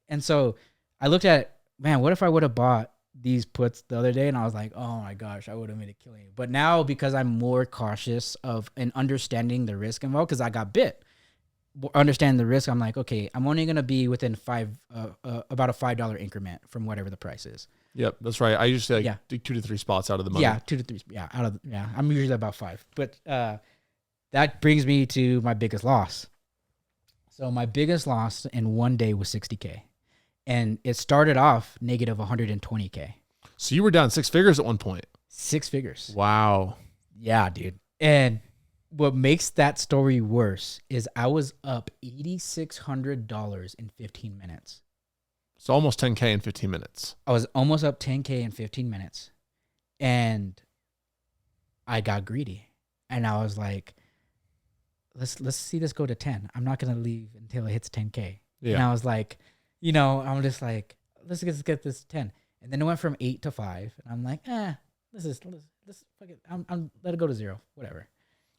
And so I looked at, man, what if I would have bought these puts the other day? And I was like, oh my gosh, I would have made a killing. But now because I'm more cautious of and understanding the risk involved, because I got bit, understand the risk, I'm like, okay, I'm only going to be within about a $5 increment from whatever the price is. Yep, that's right. I usually do 2 to 3 spots out of the money. Yeah, 2 to 3. Yeah, I'm usually about 5. But that brings me to my biggest loss. So my biggest loss in one day was 60K. And it started off negative 120K. So you were down 6 figures at one point. 6 figures. Wow. Yeah, dude. And what makes that story worse is I was up $8,600 in 15 minutes. So almost 10K in 15 minutes. I was almost up 10K in 15 minutes. And I got greedy. And I was like, let's see this go to 10. I'm not going to leave until it hits 10K. Yeah. And I was like, I'm just like, let's get this 10. And then it went from 8 to 5. And I'm like, let's fuck it. I'm let it go to 0, whatever.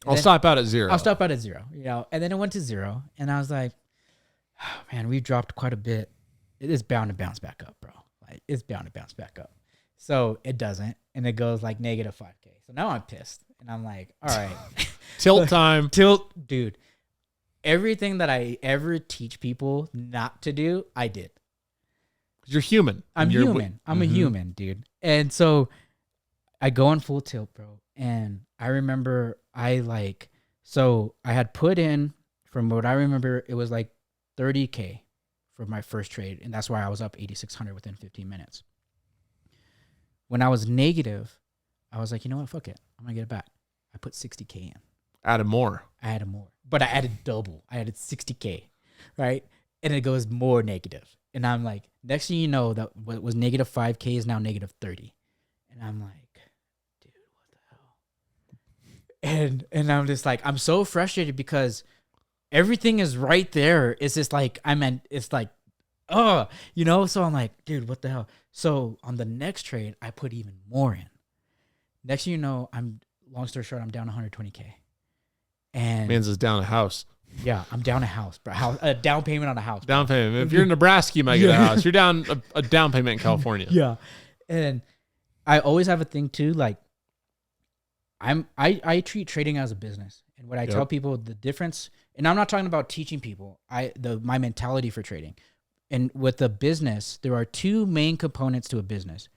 I'll stop out at 0. I'll stop out at 0, And then it went to 0. And I was like, oh, man, we dropped quite a bit. It is bound to bounce back up, bro. Like, it's bound to bounce back up. So it doesn't. And it goes like negative 5K. So now I'm pissed. And I'm like, all right. Tilt time. Dude. Everything that I ever teach people not to do, I did. You're human. I'm human. I'm a human, dude. And so I go on full tilt, bro. And I remember I had put in, from what I remember, it was like 30K for my first trade. And that's why I was up 8,600 within 15 minutes. When I was negative, I was like, you know what? Fuck it. I'm going to get it back. I put 60K in. Added more. I added more. But I added double. I added 60K, right? And it goes more negative. And I'm like, next thing you know, that what was negative 5K is now negative 30. And I'm like, dude, what the hell? And I'm just like, I'm so frustrated because everything is right there. It's just like, it's like, so I'm like, dude, what the hell? So on the next trade, I put even more in. Next thing you know, long story short, I'm down 120K. And Mans is down a house. Yeah, I'm down a house, bro. A down payment on a house. Down payment. If you're in Nebraska, you might get a house. You're down a down payment in California. Yeah. And I always have a thing too, like I treat trading as a business. And what I tell people the difference, and I'm not talking about teaching people, my mentality for trading. And with a business, there are 2 main components to a business.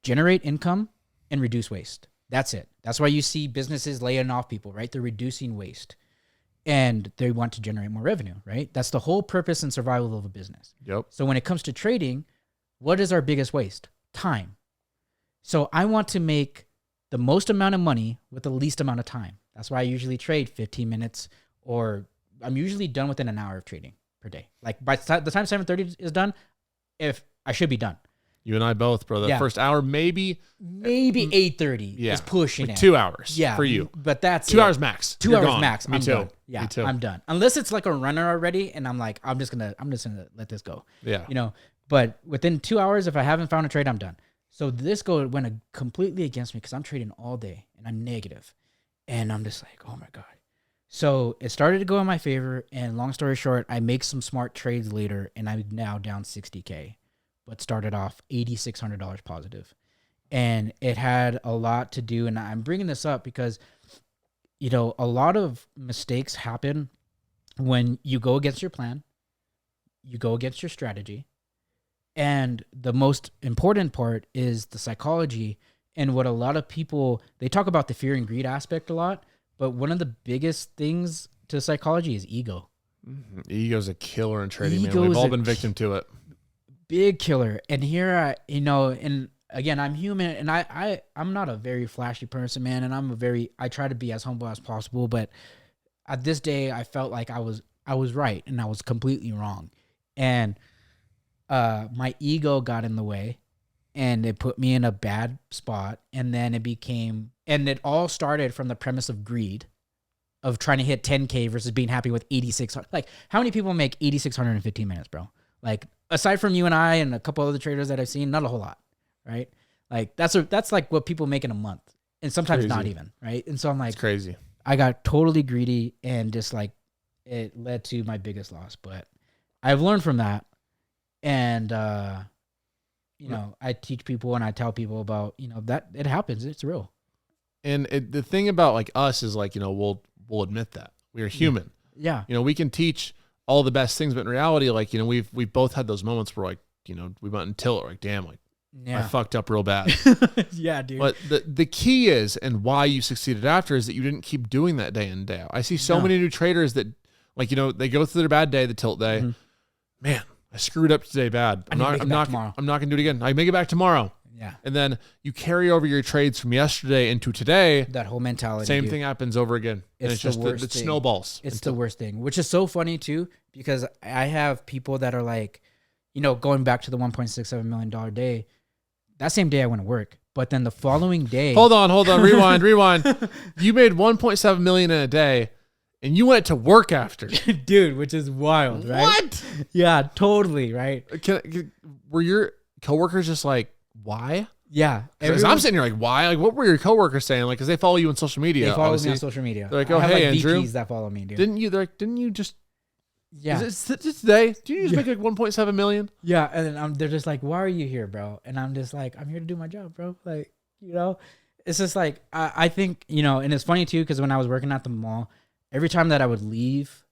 Generate income and reduce waste. That's it. That's why you see businesses laying off people, right? They're reducing waste and they want to generate more revenue, right? That's the whole purpose and survival of a business. Yep. So when it comes to trading, what is our biggest waste? Time. So I want to make the most amount of money with the least amount of time. That's why I usually trade 15 minutes, or I'm usually done within an hour of trading per day. Like by the time 7:30 is done, if I should be done. You and I both, bro. The first hour, maybe 8:30 is pushing like it. 2 hours for you. But that's 2 hours max. 2 You're hours gone. max. Me I'm too. done. Yeah, Me too. I'm done. Unless it's like a runner already, and I'm like, I'm just gonna let this go. Yeah. But within 2 hours, if I haven't found a trade, I'm done. So this went completely against me because I'm trading all day and I'm negative, and I'm just like, oh my god. So it started to go in my favor, and long story short, I make some smart trades later, and I'm now down 60K, but started off $8,600 positive. And it had a lot to do, and I'm bringing this up because, a lot of mistakes happen when you go against your plan, you go against your strategy, and the most important part is the psychology. And what a lot of people, they talk about the fear and greed aspect a lot, but one of the biggest things to psychology is ego. Ego's a killer in trading, man. Ego's We've all a been victim to it. Big killer. And here and again, I'm human, and I'm not a very flashy person, man, and I try to be as humble as possible, but at this day I felt like I was right and I was completely wrong. And my ego got in the way, and it put me in a bad spot, and then it all started from the premise of greed, of trying to hit 10K versus being happy with 8,600. Like, how many people make 8,600 in 15 minutes, bro? Like, aside from you and I and a couple other traders that I've seen, not a whole lot, right? Like, that's like what people make in a month, and sometimes not even, right? And so I'm like, it's crazy. I got totally greedy, and just like, it led to my biggest loss. But I've learned from that, and I teach people and I tell people about, that it happens. It's real. And the thing about like us is like, we'll admit that we are human. Yeah. We can teach all the best things, but in reality, like, we've both had those moments where like, we went and tilt, like, damn, like, I fucked up real bad. Yeah, dude. But the key is, and why you succeeded after, is that you didn't keep doing that day in, day out. I see so many new traders that, like, they go through their bad day, the tilt day. Mm-hmm. Man, I screwed up today bad. I'm not gonna do it again. I make it back tomorrow. Yeah. And then you carry over your trades from yesterday into today. That whole mentality. Same thing happens over again. It's just it snowballs. It's the worst thing, which is so funny too, because I have people that are like, going back to the $1.67 million day. That same day I went to work, but then the following day. Hold on, rewind. You made 1.7 million in a day, and you went to work after, dude, which is wild, right? What? Yeah, totally, right. Were your coworkers just like, why? Yeah, because I'm sitting here like, why? Like, what were your coworkers saying? Like, because they follow you on social media. They follow me on social media. They're like, oh, hey, Andrew. VPs that follow me, dude. Didn't you just? Yeah. Is it today? Do you just make like 1.7 million? Yeah, and then they're just like, why are you here, bro? And I'm just like, I'm here to do my job, bro. Like, it's just like, I think, and it's funny too, because when I was working at the mall, every time that I would leave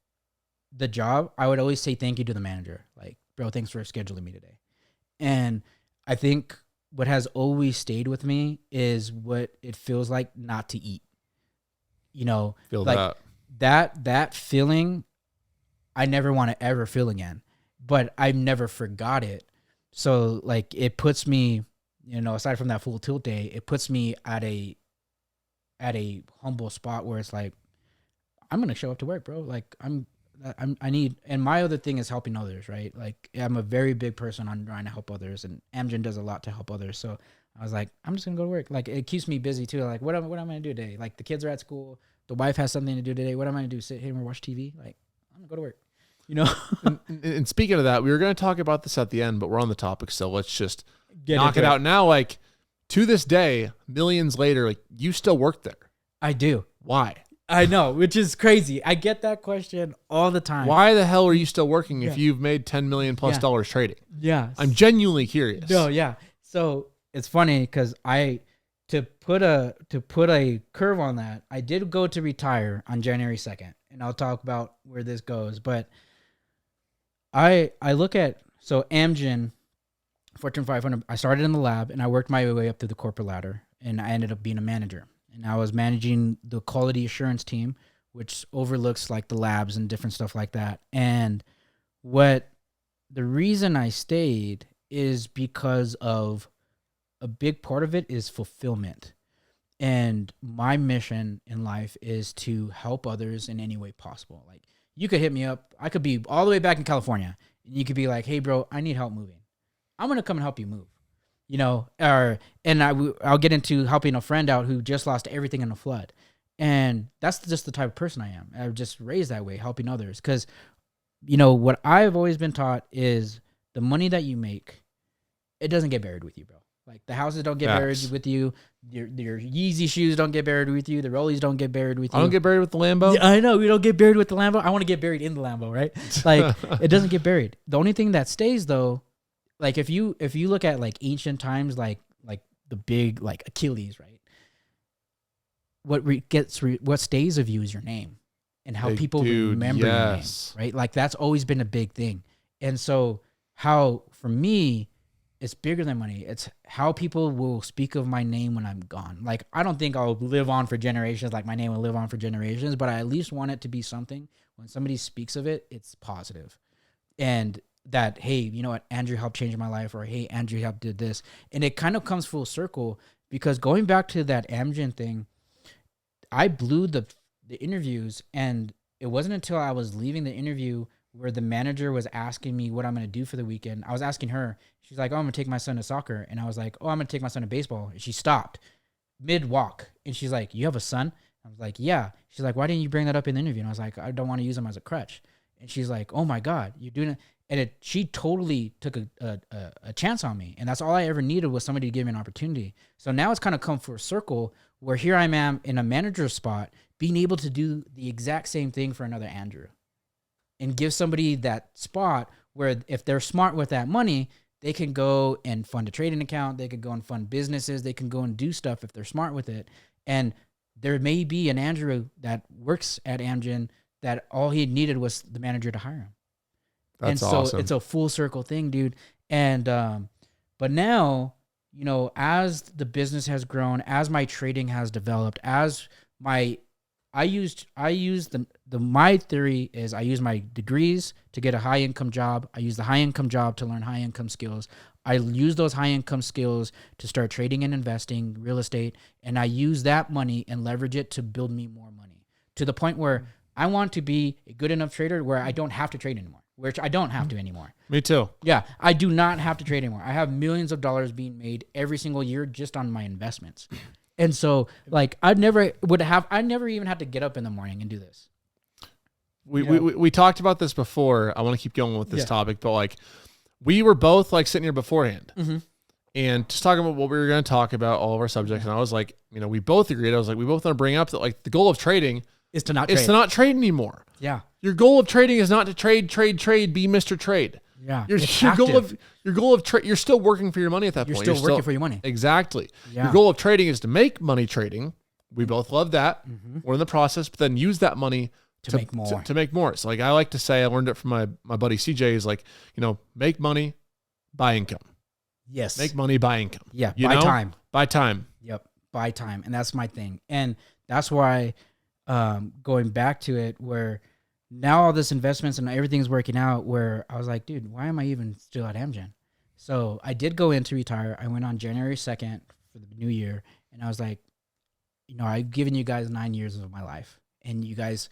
the job, I would always say thank you to the manager. Like, bro, thanks for scheduling me today. And I think what has always stayed with me is what it feels like not to eat. Feel like that feeling I never want to ever feel again, but I've never forgot it. So like, it puts me, aside from that full tilt day, it puts me at a humble spot where it's like, I'm going to show up to work, bro. Like I need, and my other thing is helping others, right? Like, I'm a very big person on trying to help others, and Amgen does a lot to help others. So I was like, I'm just going to go to work. Like, it keeps me busy too. Like, what am I going to do today? Like, the kids are at school. The wife has something to do today. What am I going to do? Sit here and watch TV? Like, I'm going to go to work. And speaking of that, we were going to talk about this at the end, but we're on the topic, so let's just knock it out now. Like, to this day, millions later, like, you still work there. I do. Why? I know, which is crazy. I get that question all the time. Why the hell are you still working if you've made $10 million plus dollars trading? Yeah. I'm genuinely curious. No, yeah. So it's funny because to put a curve on that, I did go to retire on January 2nd, and I'll talk about where this goes, but I look at, so Amgen, Fortune 500, I started in the lab and I worked my way up through the corporate ladder, and I ended up being a manager. And I was managing the quality assurance team, which overlooks like the labs and different stuff like that. And the reason I stayed is because of a big part of it is fulfillment. And my mission in life is to help others in any way possible. Like, you could hit me up. I could be all the way back in California, and you could be like, hey, bro, I need help moving. I'm going to come and help you move. I'll get into helping a friend out who just lost everything in a flood. And that's just the type of person I am. I've just raised that way, helping others. Because, what I've always been taught is the money that you make, it doesn't get buried with you, bro. Like, the houses don't get buried with you. Your Yeezy shoes don't get buried with you. The Rollies don't get buried with you. I don't get buried with the Lambo. Yeah, I know. We don't get buried with the Lambo. I want to get buried in the Lambo, right? Like, it doesn't get buried. The only thing that stays, though, like, if you look at like ancient times, like the big like Achilles, right? What stays of you is your name and how people remember your name, right? Like, that's always been a big thing. And so, how for me, it's bigger than money. It's how people will speak of my name when I'm gone. Like, I don't think I'll live on for generations. Like, my name will live on for generations, but I at least want it to be something when somebody speaks of it, it's positive. And that, hey, you know what, Andrew helped change my life, or hey, Andrew helped did this. And it kind of comes full circle, because going back to that Amgen thing, I blew the interviews, and it wasn't until I was leaving the interview where the manager was asking me what I'm going to do for the weekend. I was asking her, she's like, oh, I'm going to take my son to soccer. And I was like, oh, I'm going to take my son to baseball. And she stopped mid-walk, and she's like, you have a son? I was like, yeah. She's like, why didn't you bring that up in the interview? And I was like, I don't want to use him as a crutch. And she's like, oh my God, you're doing it. And she totally took a chance on me. And that's all I ever needed, was somebody to give me an opportunity. So now it's kind of come full circle, where here I am in a manager spot, being able to do the exact same thing for another Andrew, and give somebody that spot where if they're smart with that money, they can go and fund a trading account. They can go and fund businesses. They can go and do stuff if they're smart with it. And there may be an Andrew that works at Amgen that all he needed was the manager to hire him. That's and so awesome. It's a full circle thing, dude. And, but now, you know, as the business has grown, as my trading has developed, as my my theory is I use my degrees to get a high income job. I use the high income job to learn high income skills. I use those high income skills to start trading and investing real estate. And I use that money and leverage it to build me more money, to the point where I want to be a good enough trader where I don't have to trade anymore, which I don't have to anymore. Me too. Yeah. I do not have to trade anymore. I have millions of dollars being made every single year just on my investments. And so, like, I never even had to get up in the morning and do this. We talked about this before. I want to keep going with this topic, but like, we were both like sitting here beforehand and just talking about what we were going to talk about, all of our subjects. And I was like, you know, we both agreed. I was like, we both want to bring up that like the goal of trading is to not trade anymore. Yeah. Your goal of trading is not to trade, be Mr. Trade. Yeah. Your goal of trade, you're still working for your money at that point. You're still working for your money. Exactly. Yeah. Your goal of trading is to make money trading. We both love that. We're in the process, but then use that money to make more. To make more. So like I like to say, I learned it from my buddy CJ, is like, you know, make money, buy income. Yes. Make money, buy income. Yeah. Time. Buy time. Yep. Buy time. And that's my thing. And that's why going back to it, where now all this investments and everything's working out, where I was like, dude, why am I even still at Amgen? So I did go in to retire. I went on January 2nd for the new year. And I was like, you know, I've given you guys 9 years of my life. And you guys,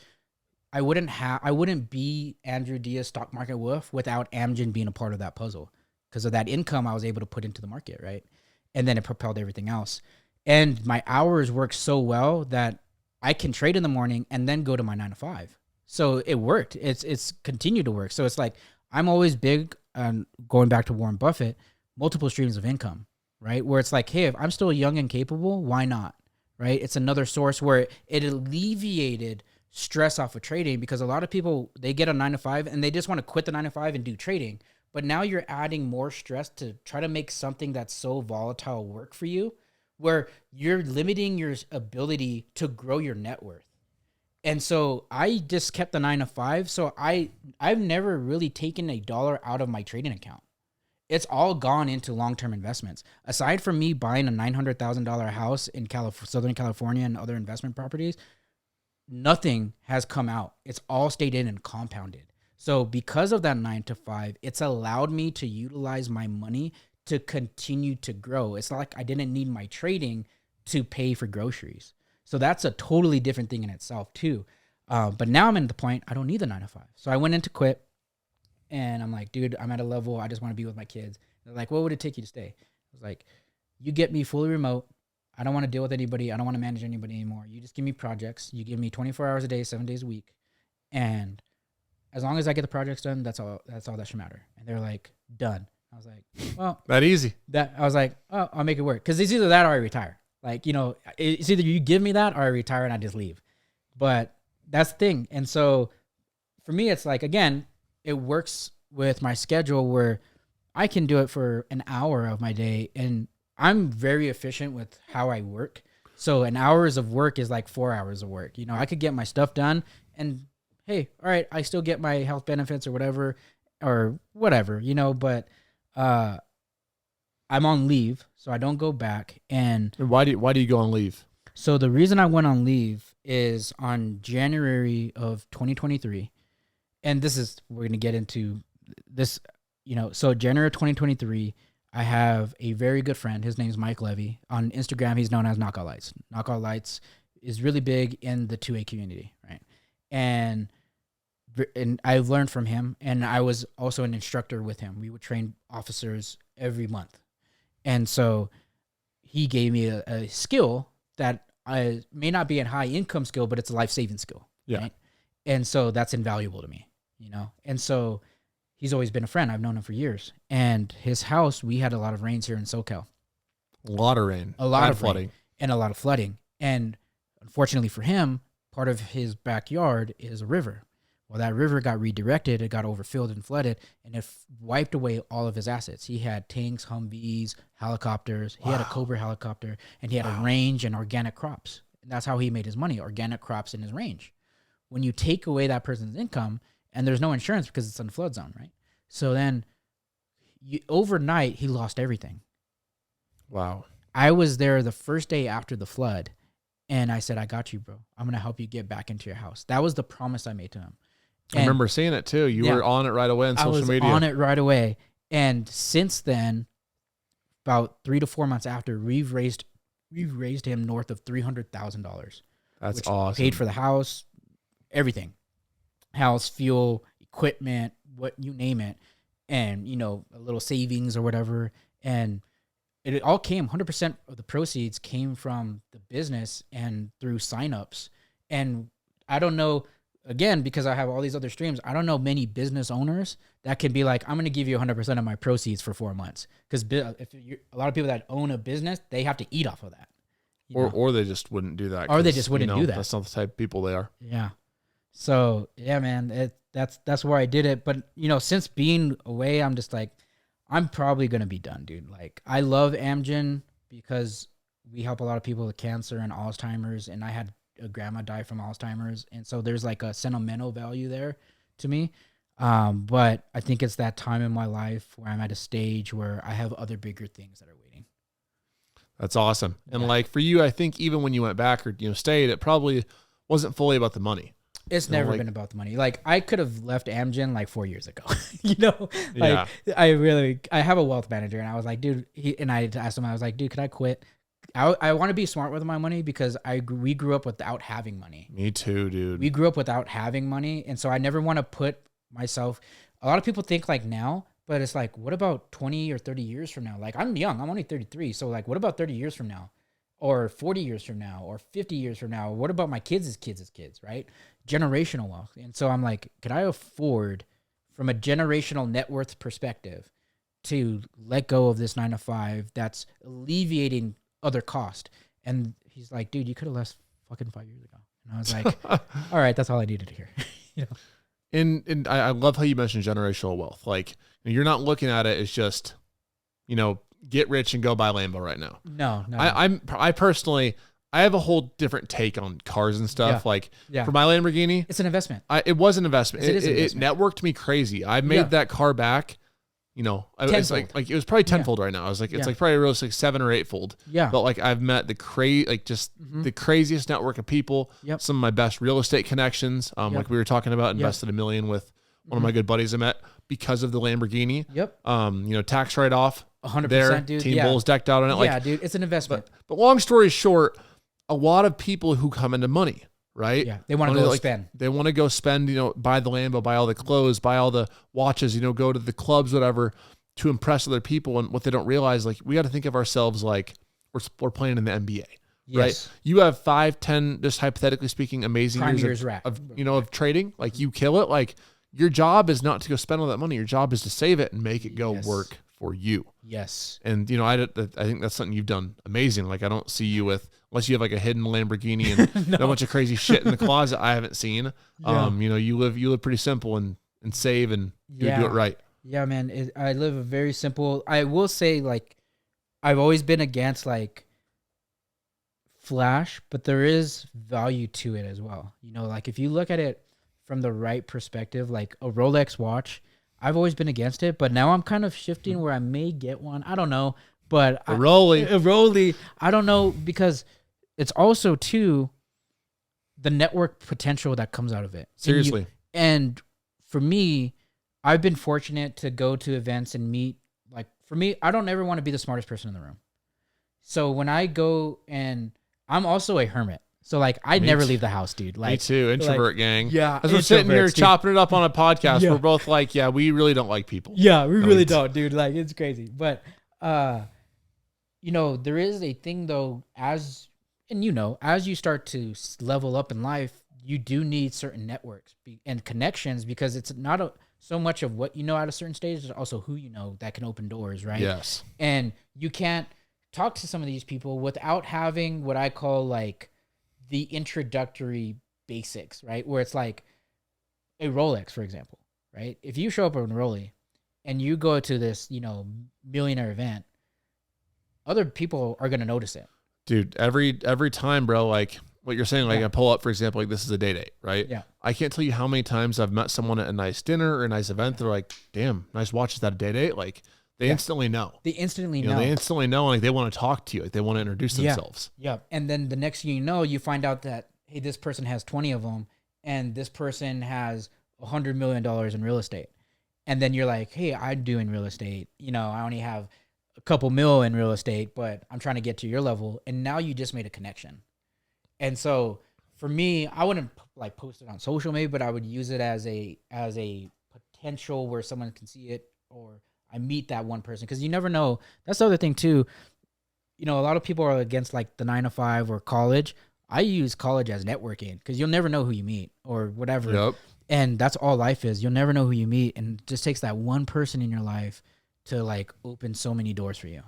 I wouldn't be Andrew Diaz Stock Market Wolf without Amgen being a part of that puzzle, because of that income I was able to put into the market, right? And then it propelled everything else. And my hours work so well that I can trade in the morning and then go to my 9 to 5. So it worked. It's continued to work. So it's like, I'm always big on going back to Warren Buffett, multiple streams of income, right? Where it's like, hey, if I'm still young and capable, why not? Right? It's another source where it alleviated stress off of trading, because a lot of people, they get a 9 to 5 and they just want to quit the 9 to 5 and do trading. But now you're adding more stress to try to make something that's so volatile work for you, where you're limiting your ability to grow your net worth. And so I just kept the 9 to 5. So I've never really taken a dollar out of my trading account. It's all gone into long-term investments. Aside from me buying a $900,000 house in Southern California and other investment properties, nothing has come out. It's all stayed in and compounded. So because of that 9 to 5, it's allowed me to utilize my money to continue to grow. It's not like I didn't need my trading to pay for groceries. So that's a totally different thing in itself too. But now I'm at the point, I don't need the 9 to 5. So I went into quit, and I'm like, dude, I'm at a level, I just want to be with my kids. They're like, what would it take you to stay? I was like, you get me fully remote. I don't want to deal with anybody. I don't want to manage anybody anymore. You just give me projects. You give me 24 hours a day, 7 days a week. And as long as I get the projects done, that's all that should matter. And they're like, done. I was like, well, that easy. I was like, oh, I'll make it work. Because it's either that or I retire. Like, you know, it's either you give me that or I retire and I just leave. But that's the thing. And so for me, it's like, again, it works with my schedule where I can do it for an hour of my day. And I'm very efficient with how I work. So an hours of work is like 4 hours of work. You know, I could get my stuff done and, hey, all right, I still get my health benefits or whatever, you know, but I'm on leave, so I don't go back. And why do you go on leave? So the reason I went on leave is on January of 2023, and we're going to get into this, so January 2023, I have a very good friend. His name's Mike Levy. On Instagram, he's known as Knockout Lights. Knockout Lights is really big in the 2A community, right? And I've learned from him, and I was also an instructor with him. We would train officers every month. And so he gave me a skill that may not be a high income skill, but it's a life-saving skill. Yeah. Right? And so that's invaluable to me, And so he's always been a friend. I've known him for years. And his house, we had a lot of rains here in SoCal. A lot of rain. A lot of flooding. And a lot of flooding. And unfortunately for him, part of his backyard is a river. Well, that river got redirected. It got overfilled and flooded, and it wiped away all of his assets. He had tanks, Humvees, helicopters. He had a Cobra helicopter, and he had a range and organic crops. And that's how he made his money, organic crops in his range. When you take away that person's income, and there's no insurance because it's in a flood zone, right? So then overnight, he lost everything. Wow. I was there the first day after the flood, and I said, I got you, bro. I'm going to help you get back into your house. That was the promise I made to him. I remember seeing it too. You were on it right away on social media. I was on it right away. And since then, about 3 to 4 months after, we've raised him north of $300,000. That's awesome. Paid for the house, everything. House, fuel, equipment, what you name it. And, a little savings or whatever. And it all came, 100% of the proceeds came from the business and through signups. And I don't know, again, because I have all these other streams, I don't know many business owners that can be like, I'm going to give you 100% of my proceeds for 4 months. Because a lot of people that own a business, they have to eat off of that. Or they just wouldn't do that. Or they just wouldn't do that. That's not the type of people they are. Yeah. So, yeah, man, that's where I did it. But, since being away, I'm just like, I'm probably going to be done, dude. Like, I love Amgen because we help a lot of people with cancer and Alzheimer's, and I had a grandma die from Alzheimer's, and so there's like a sentimental value there to me. But I think it's that time in my life where I'm at a stage where I have other bigger things that are waiting. That's awesome. And like for you, I think even when you went back or stayed, it probably wasn't fully about the money. It's never been about the money. Like, I could have left Amgen like 4 years ago. Yeah. I have a wealth manager, and I was like, dude, and I asked him, I was like, dude, could I quit? I want to be smart with my money because we grew up without having money. Me too, dude. We grew up without having money, and so I never want to put myself. A lot of people think like now, but it's like, what about 20 or 30 years from now? Like, I'm young. I'm only 33. So like, what about 30 years from now? Or 40 years from now? Or 50 years from now? What about my kids' kids' kids, right? Generational wealth. And so I'm like, could I afford, from a generational net worth perspective, to let go of this 9 to 5 that's alleviating other cost? And he's like, dude, you could have left fucking 5 years ago. And I was like, all right, that's all I needed to hear. And I love how you mentioned generational wealth. Like, you're not looking at it as just, get rich and go buy Lambo right now. No. I personally, I have a whole different take on cars and stuff. For my Lamborghini, it's an investment. It was an investment. It is an investment. It networked me crazy. I made that car back. It's like it was probably tenfold right now. I was like, it's like probably really like 7 or 8-fold. Yeah. But like I've met the craziest network of people. Yep. Some of my best real estate connections. Like we were talking about, invested $1 million with one of my good buddies I met because of the Lamborghini. Yep. Tax write off. 100%, there. dude. Team Bulls decked out on it. Yeah, dude, it's an investment. But long story short, a lot of people who come into money, right? Yeah, they want to go spend. They want to go spend, buy the Lambo, buy all the clothes, buy all the watches, go to the clubs, whatever, to impress other people. And what they don't realize, like, we got to think of ourselves like we're playing in the NBA, right? You have 5, 10, just hypothetically speaking, amazing years of trading. Like, you kill it. Like, your job is not to go spend all that money. Your job is to save it and make it go work for you. Yes. And, I think that's something you've done amazing. Like, I don't see you with, unless you have like a hidden Lamborghini and a bunch of crazy shit in the closet I haven't seen. Yeah. You live pretty simple and save and do it right. Yeah, man. I live a very simple, I will say, like, I've always been against like flash, but there is value to it as well. Like, if you look at it from the right perspective, like a Rolex watch, I've always been against it, but now I'm kind of shifting where I may get one. I don't know, but a Rolly, I don't know, because it's also too the network potential that comes out of it. Seriously. And for me, I've been fortunate to go to events and meet, like, for me, I don't ever want to be the smartest person in the room. So when I go, and I'm also a hermit. So, like, I never leave the house, dude. Like, me too, introvert gang. Yeah. As we're sitting here dude. chopping it up on a podcast, Yeah. we're both like, yeah, we really don't like people. Yeah, we really don't, dude. Like, it's crazy. But, you know, there is a thing, though, as you start to level up in life, you do need certain networks and connections, because it's not so much of what you know at a certain stage, it's also who you know that can open doors, right? Yes. And you can't talk to some of these people without having what I call, like, the introductory basics, right? Where it's like a Rolex, for example, right? If you show up in Rolex and you go to this, you know, millionaire event, other people are going to notice it. Dude, every time, bro, like what you're saying, like I pull up, for example, like this is a date, right? Yeah. I can't tell you how many times I've met someone at a nice dinner or a nice event. They're like, damn, nice watch. Is that a date? Like, they instantly know. They instantly You know. They instantly know, like they want to talk to you, like they want to introduce themselves. Yeah. And then the next thing you know, you find out that, hey, this person has 20 of them, and this person has $100 million in real estate. And then you're like, hey, I'm doing real estate. You know, I only have a couple mil in real estate, but I'm trying to get to your level. And now you just made a connection. And so for me, I wouldn't like post it on social maybe, but I would use it as a potential where someone can see it, or I meet that one person, because you never know. That's the other thing too. You know, a lot of people are against like the 9 to 5 or college. I use college as networking, because you'll never know who you meet or whatever. Yep. And that's all life is. You'll never know who you meet. And it just takes that one person in your life to like open so many doors for you.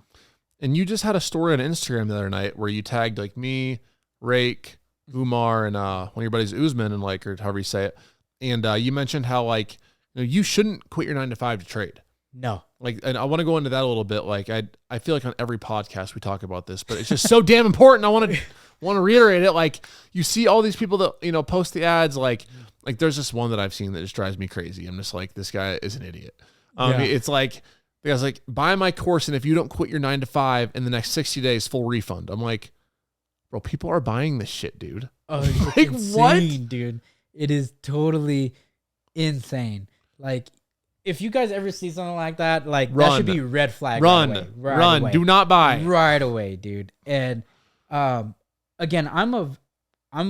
And you just had a story on Instagram the other night where you tagged like me, Rake, Umar, and one of your buddies, Uzman, and like, or however you say it. And you mentioned how like, you shouldn't quit your 9 to 5 to trade. No. Like, and I want to go into that a little bit. Like, I feel like on every podcast we talk about this, but it's just so damn important. I want to reiterate it. Like, you see all these people that, post the ads, like there's this one that I've seen that just drives me crazy. I'm just like, this guy is an idiot. It's like, the guy's like, buy my course, and if you don't quit your 9 to 5 in the next 60 days, full refund. I'm like, bro, people are buying this shit, dude. Oh, like, insane, what? Dude? It is totally insane. Like, if you guys ever see something like that, like, run. that should be red flag. Run. Right away. Do not buy. Right away, dude. And again, I'm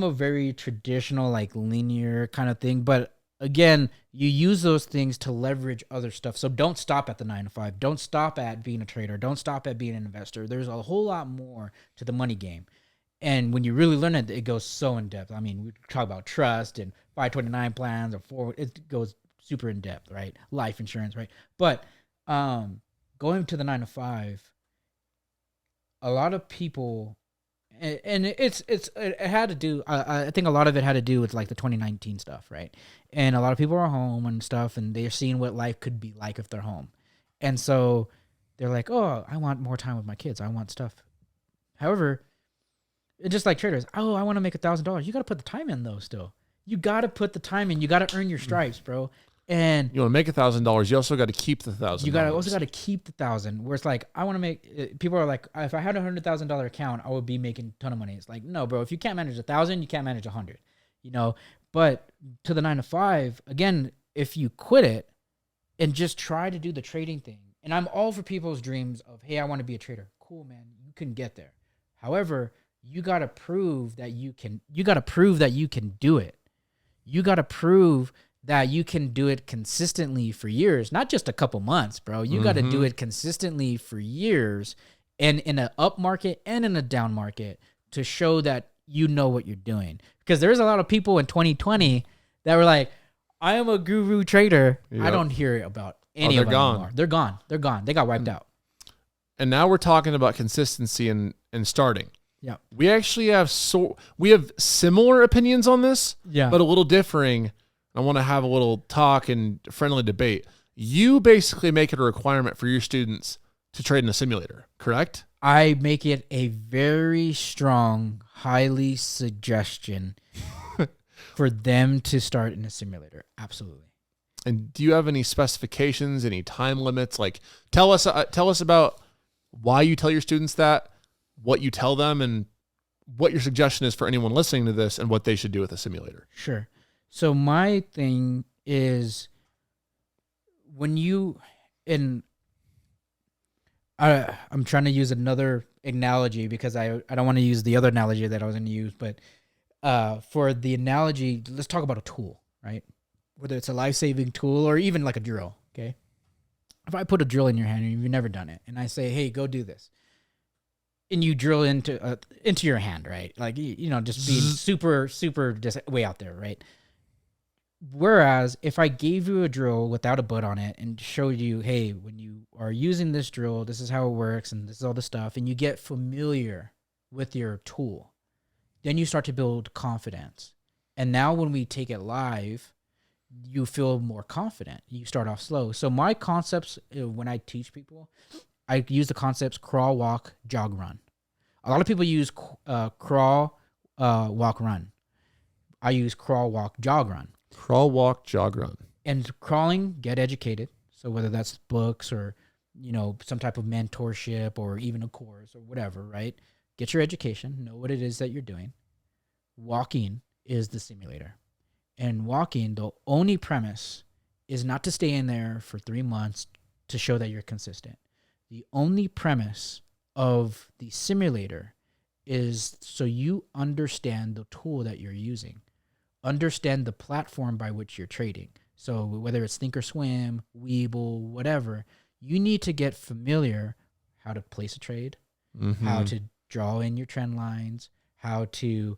a very traditional, like, linear kind of thing, but again, you use those things to leverage other stuff. So don't stop at the 9 to 5. Don't stop at being a trader. Don't stop at being an investor. There's a whole lot more to the money game. And when you really learn it, it goes so in depth. I mean, we talk about trust and 529 plans or forward. It goes super in depth, right? Life insurance, right? But going to the 9 to 5, a lot of people, and it had to do. I think a lot of it had to do with like the 2019 stuff, right? And a lot of people are home and stuff, and they're seeing what life could be like if they're home, and so they're like, "Oh, I want more time with my kids. I want stuff." However, it's just like traders. Oh, I want to make $1,000. You got to put the time in, though. Still, you got to put the time in. You got to earn your stripes, bro. And you want to make $1,000, you also got to keep the $1,000. You also got to keep the 1,000. Where it's like, I want to make. People are like, if I had $100,000 account, I would be making a ton of money. It's like, no, bro. If you can't manage 1,000, you can't manage 100. But to the 9 to 5, again, if you quit it and just try to do the trading thing, and I'm all for people's dreams of, hey, I want to be a trader. Cool, man. You can get there. However, you got to prove that you can. You got to prove that you can do it. You got to prove that you can do it consistently for years, not just a couple months, bro. You got to do it consistently for years, and in an up market and in a down market, to show that you know what you're doing. Because there's a lot of people in 2020 that were like, I am a guru trader. Yep. I don't hear about any of them anymore. They're gone. They're gone. They got wiped out. And now we're talking about consistency and starting. Yeah. We actually have similar opinions on this, but a little differing. I want to have a little talk and friendly debate. You basically make it a requirement for your students to trade in a simulator, correct? I make it a very strong, highly suggestion for them to start in a simulator. Absolutely. And do you have any specifications, any time limits? Like, tell us about why you tell your students that, what you tell them, and what your suggestion is for anyone listening to this, and what they should do with a simulator. Sure. So my thing is, when you in I'm trying to use another analogy because I don't want to use the other analogy that I was going to use, but for the analogy, let's talk about a tool, right? Whether it's a life-saving tool or even like a drill, okay? If I put a drill in your hand and you've never done it, and I say, "Hey, go do this," and you drill into your hand, right? Like just being super just way out there, right? Whereas if I gave you a drill without a butt on it and showed you, hey, when you are using this drill, this is how it works and this is all the stuff, and you get familiar with your tool, then you start to build confidence. And now when we take it live, you feel more confident. You start off slow. So my concepts, when I teach people, I use the concepts crawl, walk, jog, run. A lot of people use crawl, walk, run. I use crawl, walk, jog, run. Crawl, walk, jog, run. And crawling, get educated. So whether that's books or, some type of mentorship or even a course or whatever, right? Get your education, know what it is that you're doing. Walking is the simulator. And walking, the only premise is not to stay in there for 3 months to show that you're consistent. The only premise of the simulator is so you understand the tool that you're using. Understand the platform by which you're trading. So whether it's Thinkorswim, Webull, whatever, you need to get familiar how to place a trade, how to draw in your trend lines, how to,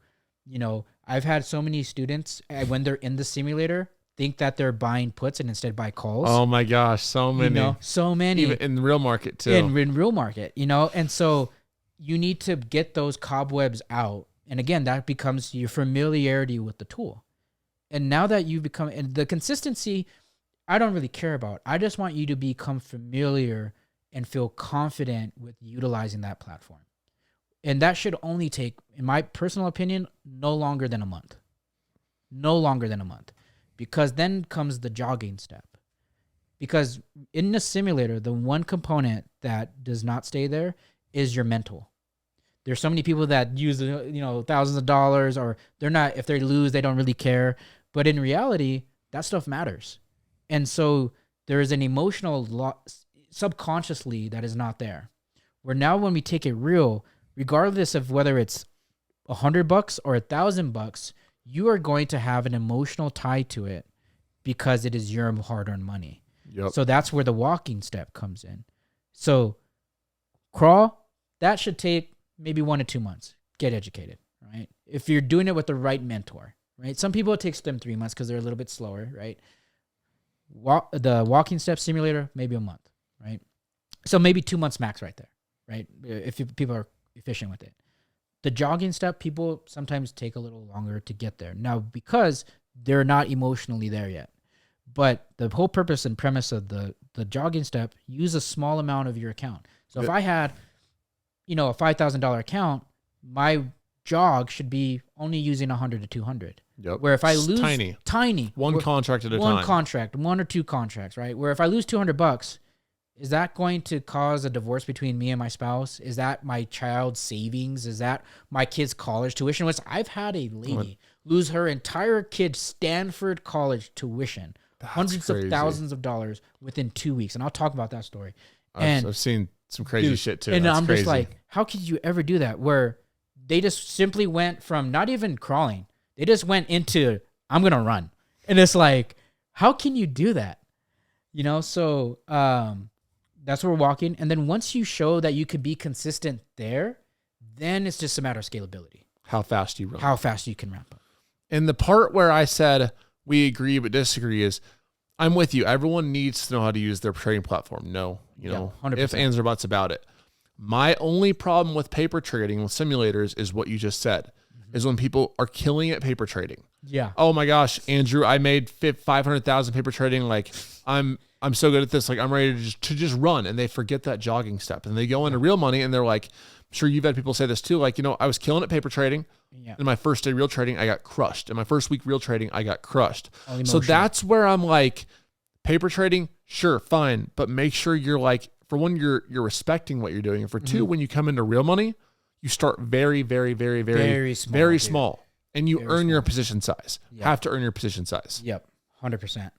I've had so many students when they're in the simulator think that they're buying puts and instead buy calls. Oh my gosh, so many. So many. Even in the real market too. In real market, and so you need to get those cobwebs out. And again, that becomes your familiarity with the tool. And now that you become, and the consistency, I don't really care about. I just want you to become familiar and feel confident with utilizing that platform. And that should only take, in my personal opinion, no longer than a month. No longer than a month. Because then comes the jogging step. Because in the simulator, the one component that does not stay there is your mental. There's so many people that use, thousands of dollars, or they're not, if they lose, they don't really care. But in reality, that stuff matters. And so there is an emotional subconsciously that is not there. Where now when we take it real, regardless of whether it's $100 or $1,000, you are going to have an emotional tie to it because it is your hard-earned money. Yep. So that's where the walking step comes in. So crawl, that should take maybe 1 to 2 months. Get educated, right? If you're doing it with the right mentor, right? Some people, it takes them 3 months because they're a little bit slower, right? The walking step simulator, maybe a month, right? So maybe 2 months max right there, right? If people are efficient with it. The jogging step, people sometimes take a little longer to get there. Now, because they're not emotionally there yet. But the whole purpose and premise of the jogging step, use a small amount of your account. So if I had, a $5,000 account, my jog should be only using 100 to 200. Yep. Where if I lose tiny, one contract at a time. One contract, 1 or 2 contracts, right? Where if I lose $200, is that going to cause a divorce between me and my spouse? Is that my child's savings? Is that my kid's college tuition? Which I've had a lady lose her entire kid's Stanford college tuition, hundreds of thousands of dollars within 2 weeks. And I'll talk about that story. I've seen some crazy shit too. And That's I'm crazy. just like, how could you ever do that? Where they just simply went from not even crawling. They just went into, I'm going to run. And it's like, how can you do that? So that's where we're walking. And then once you show that you could be consistent there, then it's just a matter of scalability. How fast you run. How fast you can ramp up. And the part where I said we agree but disagree is, I'm with you. Everyone needs to know how to use their trading platform. No, 100%. If, ands, or buts about it. My only problem with paper trading with simulators is what you just said, is when people are killing at paper trading. Yeah. Oh my gosh, Andrew, I made 500,000 paper trading. Like I'm so good at this. Like I'm ready to just run, and they forget that jogging step, and they go into real money, and they're like, I'm sure you've had people say this too. Like, I was killing at paper trading. Yeah. In my first day real trading, I got crushed. In my first week real trading, I got crushed. So that's where I'm like, paper trading, sure, fine, but make sure you're like, for one, you're respecting what you're doing, and for two, when you come into real money, you start very, very, very, very small, and you earn your position size. Yep. Have to earn your position size. Yep, 100%.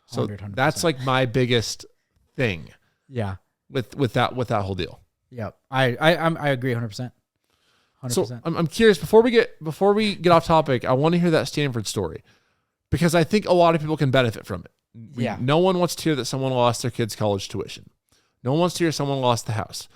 So 100%. that's like my biggest thing Yeah. with that whole deal. Yeah. I agree 100%. 100%. So I'm curious, before we get off topic, I want to hear that Stanford story, because I think a lot of people can benefit from it. Yeah. No one wants to hear that someone lost their kid's college tuition. No one wants to hear someone lost the house.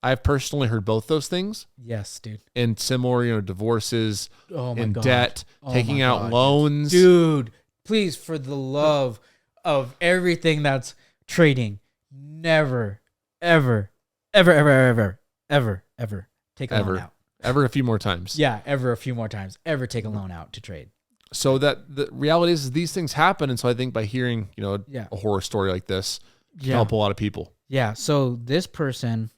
I've personally heard both those things. Yes, dude. And similar, divorces, Oh my in God. debt, taking out loans. Dude, please, for the love of everything that's trading, never, ever, ever, ever, ever, ever, ever take a loan out. Ever a few more times. Yeah, ever a few more times. Ever take a loan out to trade. So that the reality is these things happen. And so I think by hearing, a horror story like this can help a lot of people. Yeah. So this person,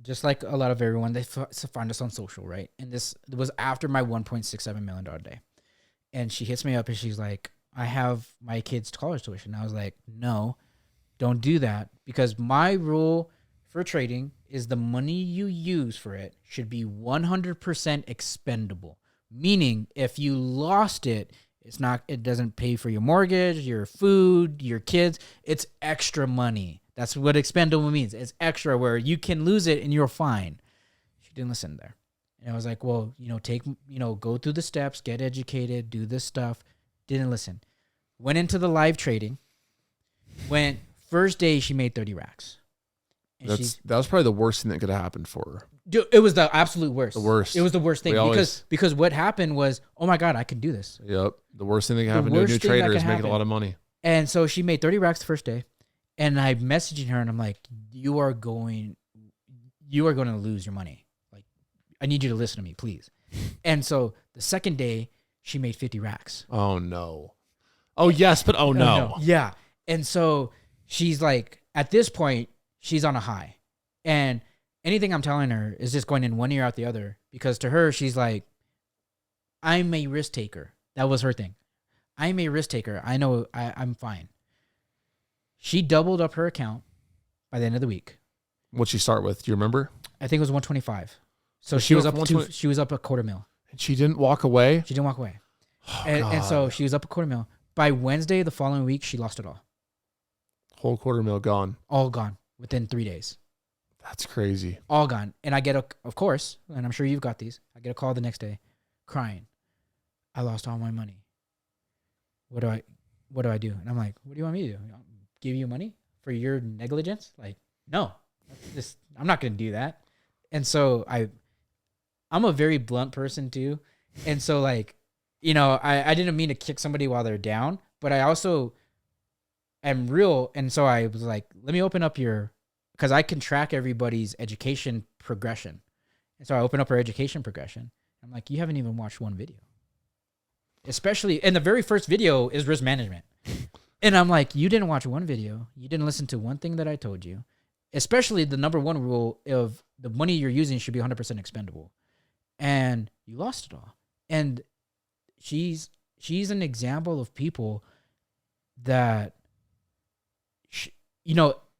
just like a lot of everyone, they find us on social, right? And this was after my $1.67 million day. And she hits me up and she's like, I have my kid's college tuition. I was like, no, don't do that, because my rule for trading is the money you use for it should be 100% expendable. Meaning if you lost it, it doesn't pay for your mortgage, your food, your kids. It's extra money. That's what expendable means. It's extra, where you can lose it and you're fine. She didn't listen there. And I was like, well, go through the steps, get educated, do this stuff. Didn't listen. Went into the live trading. First day, she made 30 racks. And that was probably the worst thing that could have happened for her. Dude, it was the absolute worst. The worst. It was the worst thing, because what happened was, oh my God, I can do this. Yep. The worst thing that can happen to a new trader is making a lot of money. And so she made 30 racks the first day. And I messaging her and I'm like, you are going to lose your money. Like, I need you to listen to me, please. And so the second day, she made 50 racks. Oh no. Oh yes, but oh no. Yeah. And so she's like, at this point, she's on a high. And anything I'm telling her is just going in one ear out the other, because to her, she's like, I'm a risk taker. That was her thing. I'm a risk taker. I know I'm fine. She doubled up her account by the end of the week. What'd she start with? Do you remember? I think it was 125. So she was up she was up $250,000. And she didn't walk away? She didn't walk away. Oh, and so she was up $250,000. By Wednesday the following week, she lost it all. Whole $250,000 gone. All gone within 3 days. That's crazy. All gone. And I get of course, and I'm sure you've got these, I get a call the next day crying. I lost all my money. What do I do? And I'm like, what do you want me to do? Give you money for your negligence? Like, no. I'm not going to do that. And so I'm a very blunt person too. And so like, I didn't mean to kick somebody while they're down, but I also am real. And so I was like, let me open up because I can track everybody's education progression. And so I open up her education progression. I'm like, you haven't even watched one video. Especially, and the very first video is risk management. And I'm like, you didn't watch one video. You didn't listen to one thing that I told you. Especially the number one rule of the money you're using should be 100% expendable. And you lost it all. And she's an example of people that,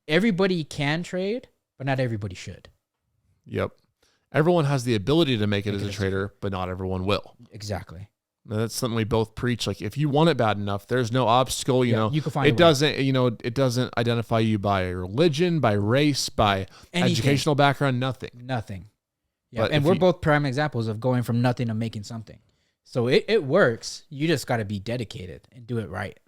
everybody can trade, but not everybody should. Yep. Everyone has the ability to make it as a trader, but not everyone will. Exactly. And that's something we both preach. Like, if you want it bad enough, there's no obstacle. You can find it doesn't identify you by religion, by race, by educational background, nothing. Yeah, and we're both prime examples of going from nothing to making something. So it works. You just got to be dedicated and do it right.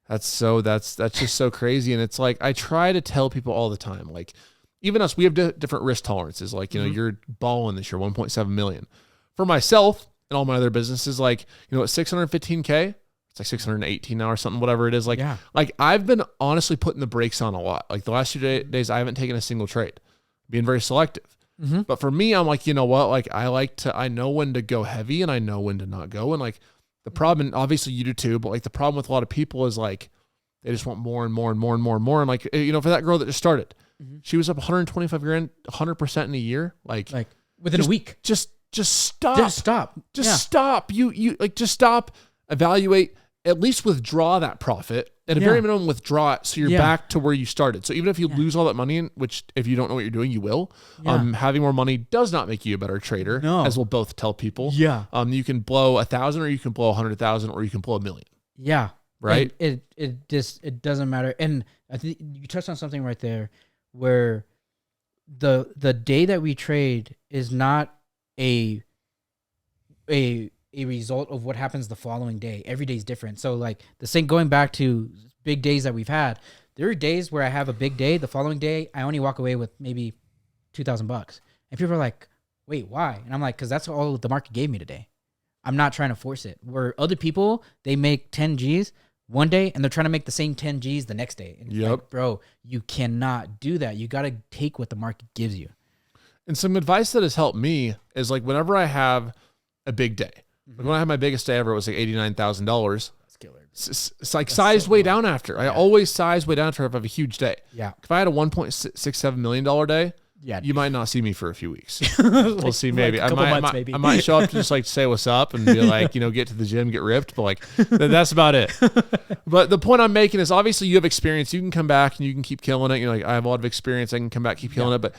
That's just so crazy. And it's like, I try to tell people all the time, like, even us, we have different risk tolerances. Like, you're balling this year, 1.7 million. For myself and all my other businesses, like, at 615K, it's like 618 now or something, whatever it is. Like, like I've been honestly putting the brakes on a lot. Like the last 2 days, I haven't taken a single trade, being very selective. Mm-hmm. But for me, I'm like, you know what? Like, I know when to go heavy and I know when to not go. And like the problem, and obviously you do too, but like the problem with a lot of people is like, they just want more and more and more and more and more. And like, for that girl that just started, she was up 125 grand, 100% in a year. Like within a week. Just stop. Just stop. Stop. You just stop, evaluate, at least withdraw that profit. At a very minimum, withdraw it so you're back to where you started. So even if you lose all that money, which if you don't know what you're doing, you will. Having more money does not make you a better trader, as we'll both tell people. Yeah. You can blow 1,000, or you can blow 100,000, or you can blow 1 million. Yeah. right? And it doesn't matter. And I think you touched on something right there where the day that we trade is not a result of what happens the following day. Every day is different. So like the same, going back to big days that we've had, there are days where I have a big day. The following day, I only walk away with maybe $2,000. And people are like, wait, why? And I'm like, because that's all the market gave me today. I'm not trying to force it. Where other people, they make 10 G's one day and they're trying to make the same 10 G's the next day. And it's like, bro, you cannot do that. You got to take what the market gives you. And some advice that has helped me is like whenever I have a big day, like when I had my biggest day ever, it was like $89,000. That's killer. It's like sized way down after. I always size way down after if I have a huge day. Yeah. If I had a $1.67 million day, yeah, you might not see me for a few weeks. We'll see. Maybe like I might show up to just like say what's up and be like, get to the gym, get ripped. But like, that's about it. But the point I'm making is obviously you have experience. You can come back and you can keep killing it. You're like, I have a lot of experience. I can come back, keep killing it. But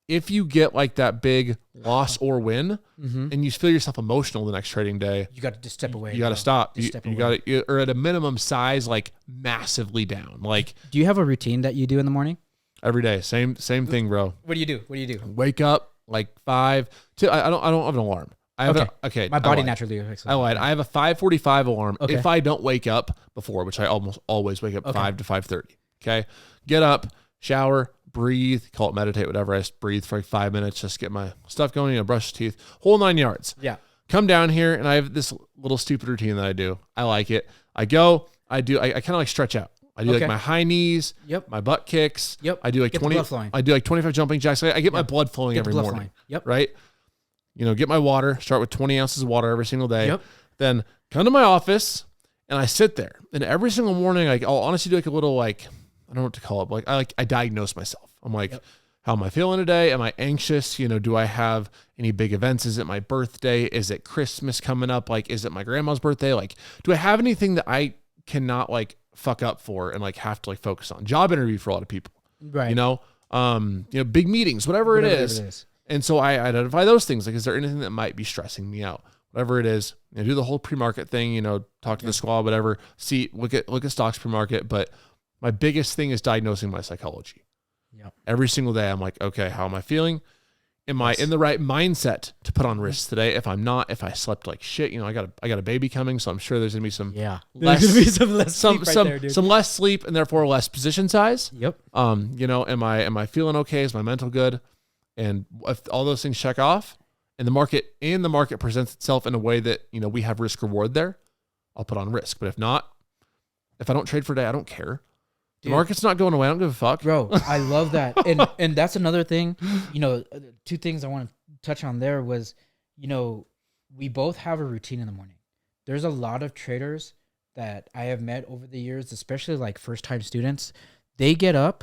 if you get like that big loss or win and you feel yourself emotional the next trading day, you got to just step away. You got to stop. You got to, or at a minimum size, like massively down. Like, do you have a routine that you do in the morning? Every day, same thing, bro. What do you do? Wake up like 5. I don't have an alarm. I have my body naturally wakes up. I lied. I have a 5:45 alarm. Okay. If I don't wake up before, which I almost always wake up 5 to 5:30. Okay, get up, shower, breathe, call it meditate, whatever. I just breathe for like 5 minutes, just get my stuff going. Brush teeth, whole 9 yards. Yeah. Come down here, and I have this little stupid routine that I do. I like it. I go. I kind of like stretch out. I do like my high knees, my butt kicks. I do like 20. I do like 25 jumping jacks. I get my blood flowing every morning. Right. Get my water. Start with 20 ounces of water every single day. Then come to my office and I sit there. And every single morning, like I'll honestly do like a little like I don't know what to call it, but like I diagnose myself. I'm like, how am I feeling today? Am I anxious? Do I have any big events? Is it my birthday? Is it Christmas coming up? Like, is it my grandma's birthday? Like, do I have anything that I cannot like fuck up for and like have to like focus on? Job interview for a lot of people, right? Big meetings, whatever it is. And so I identify those things. Like, is there anything that might be stressing me out? Whatever it is, do the whole pre-market thing, talk to the squad, whatever, look at stocks pre-market. But my biggest thing is diagnosing my psychology. Every single day I'm like, okay, how am I feeling? Am I in the right mindset to put on risks today? If I'm not, if I slept like shit, I got a baby coming, so I'm sure there's gonna be some some less sleep and therefore less position size. Am I feeling okay? Is my mental good? And if all those things check off, and the market presents itself in a way that we have risk reward there, I'll put on risk. But if not, if I don't trade for a day, I don't care. The market's not going away. I don't give a fuck. Bro, I love that. And that's another thing, 2 things I want to touch on there was, we both have a routine in the morning. There's a lot of traders that I have met over the years, especially like first-time students. They get up,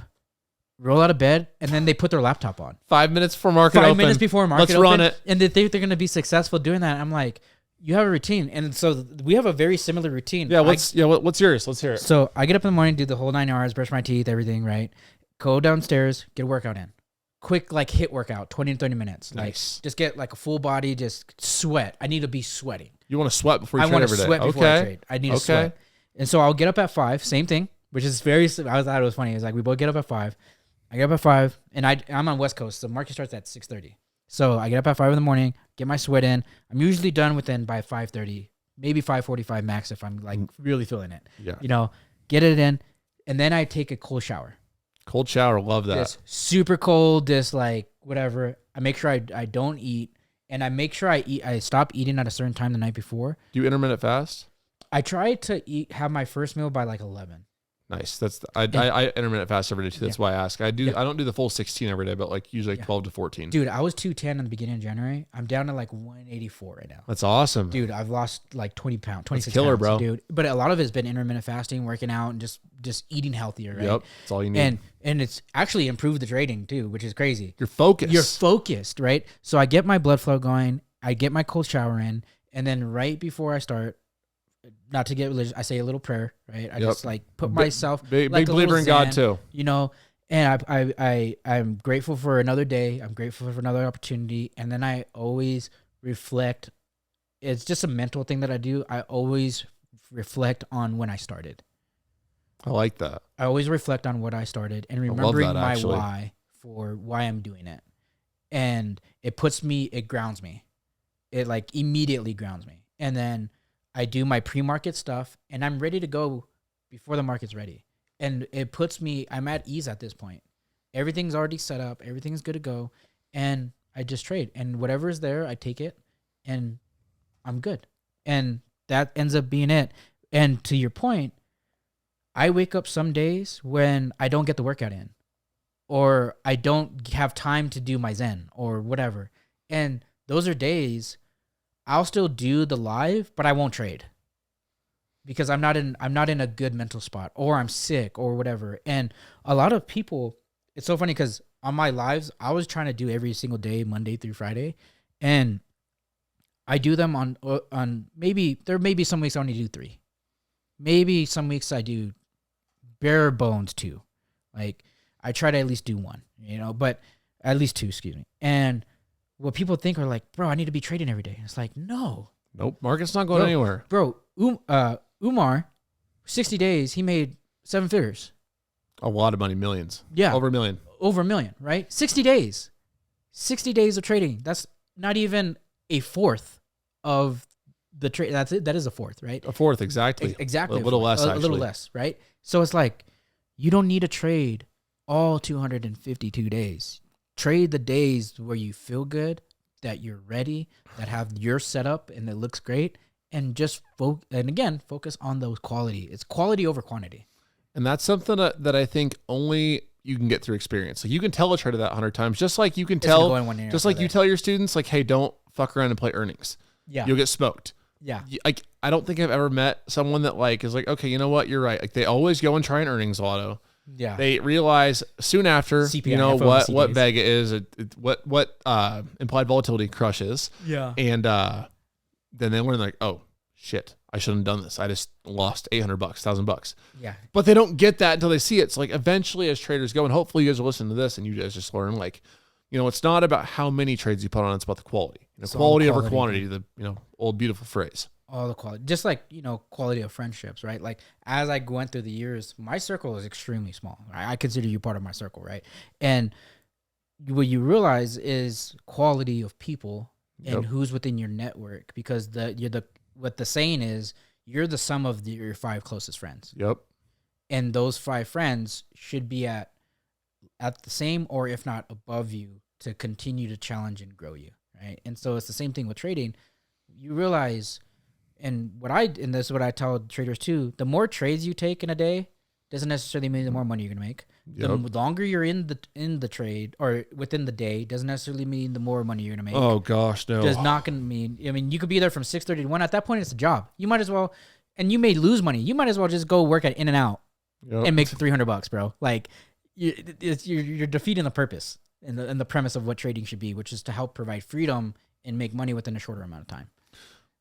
roll out of bed, and then they put their laptop on. 5 minutes before market open. 5 minutes before market open. Let's run it. And they think they're going to be successful doing that. I'm like, you have a routine. And so we have a very similar routine. Yeah, what's yours? Let's hear it. So I get up in the morning, do the whole 9 hours, brush my teeth, everything, right? Go downstairs, get a workout in. Quick, like, hit workout, 20 to 30 minutes. Nice. Like, just get, like, a full body, just sweat. I need to be sweating. You want to sweat before you trade every day? I want to sweat before I trade. I need to sweat. And so I'll get up at 5, same thing, which is I thought it was funny. It's like, we both get up at 5. I get up at 5, and I'm on West Coast, so market starts at 6:30. So I get up at 5 in the morning, get my sweat in. I'm usually done by 5:30, maybe 5:45 max if I'm like really feeling it. Yeah. Get it in, and then I take a cold shower. Cold shower, love that. Just super cold, just like whatever. I make sure I don't eat, and I make sure I stop eating at a certain time the night before. Do you intermittent fast? I try to have my first meal by like 11. Nice. I intermittent fast every day too. That's why I ask. I don't do the full 16 every day, but like usually 12 to 14. Dude, I was 210 in the beginning of January. I'm down to like 184 right now. That's awesome. Dude, I've lost like 20 pounds, 26 killer, pounds, bro. Dude. But a lot of it's been intermittent fasting, working out, and just eating healthier, right? Yep. That's all you need. And it's actually improved the trading too, which is crazy. You're focused, right? So I get my blood flow going, I get my cold shower in, and then right before I start, not to get religious, I say a little prayer, right? I just like put myself big like believer in God too, and I'm grateful for another day. I'm grateful for another opportunity, and then I always reflect. It's just a mental thing that I do. I always reflect on when I started. I like that. I always reflect on what I started and remembering my why for why I'm doing it. And it grounds me. It like immediately grounds me. And then I do my pre-market stuff and I'm ready to go before the market's ready. And I'm at ease at this point. Everything's already set up. Everything's good to go. And I just trade. And whatever is there, I take it and I'm good. And that ends up being it. And to your point, I wake up some days when I don't get the workout in or I don't have time to do my Zen or whatever. And those are days I'll still do the live, but I won't trade because I'm not in a good mental spot or I'm sick or whatever. And a lot of people, it's so funny because on my lives, I was trying to do every single day, Monday through Friday. And I do them on there may be some weeks I only do 3. Maybe some weeks I do bare bones 2. Like I try to at least do 1, but at least 2, excuse me. And what people think are like, bro, I need to be trading every day. It's like, no. Nope. Market's not going anywhere. Bro, Umar, 60 days, he made 7 figures. A lot of money, millions. Yeah. Over $1 million, right? 60 days. 60 days of trading. That's not even a fourth of the trade. That's it. That is a fourth, right? A fourth, exactly. Exactly. A little less, actually. A little less, right? So it's like, you don't need to trade all 252 days. Trade the days where you feel good, that you're ready, that have your setup and it looks great, and just focus on those quality. It's quality over quantity. And that's something that I think only you can get through experience. Like you can tell a trader that 100 times, just like you can tell, you tell your students, like, hey, don't fuck around and play earnings. Yeah. You'll get smoked. Yeah. Like, I don't think I've ever met someone that like is like, okay, you know what? You're right. Like they always go and try an earnings lotto. Yeah. They realize soon after, CPI, what Vega is, what implied volatility crush is. Yeah. And then they learn like, oh shit, I shouldn't have done this. I just lost $800, $1,000. Yeah. But they don't get that until they see it. It's like eventually as traders go, and hopefully you guys will listen to this and you guys just learn like, it's not about how many trades you put on, it's about the quality. Quality over quantity, the old beautiful phrase. All the quality, just like, quality of friendships, right? Like as I went through the years, my circle is extremely small. I consider you part of my circle, right? And what you realize is quality of people and who's within your network, because what the saying is, you're the sum of your 5 closest friends. Yep. And those 5 friends should be at the same, or if not above you, to continue to challenge and grow you, right? And so it's the same thing with trading. You realize, and this is what I tell traders too, the more trades you take in a day doesn't necessarily mean the more money you're going to make. Yep. The longer you're in the trade or within the day doesn't necessarily mean the more money you're going to make. Oh gosh, no. Does not going to mean, you could be there from 6:30 to 1. At that point, it's a job. You might as well, and you may lose money. You might as well just go work at In-N-Out and make the $300, bro. Like you're defeating the purpose and the premise of what trading should be, which is to help provide freedom and make money within a shorter amount of time.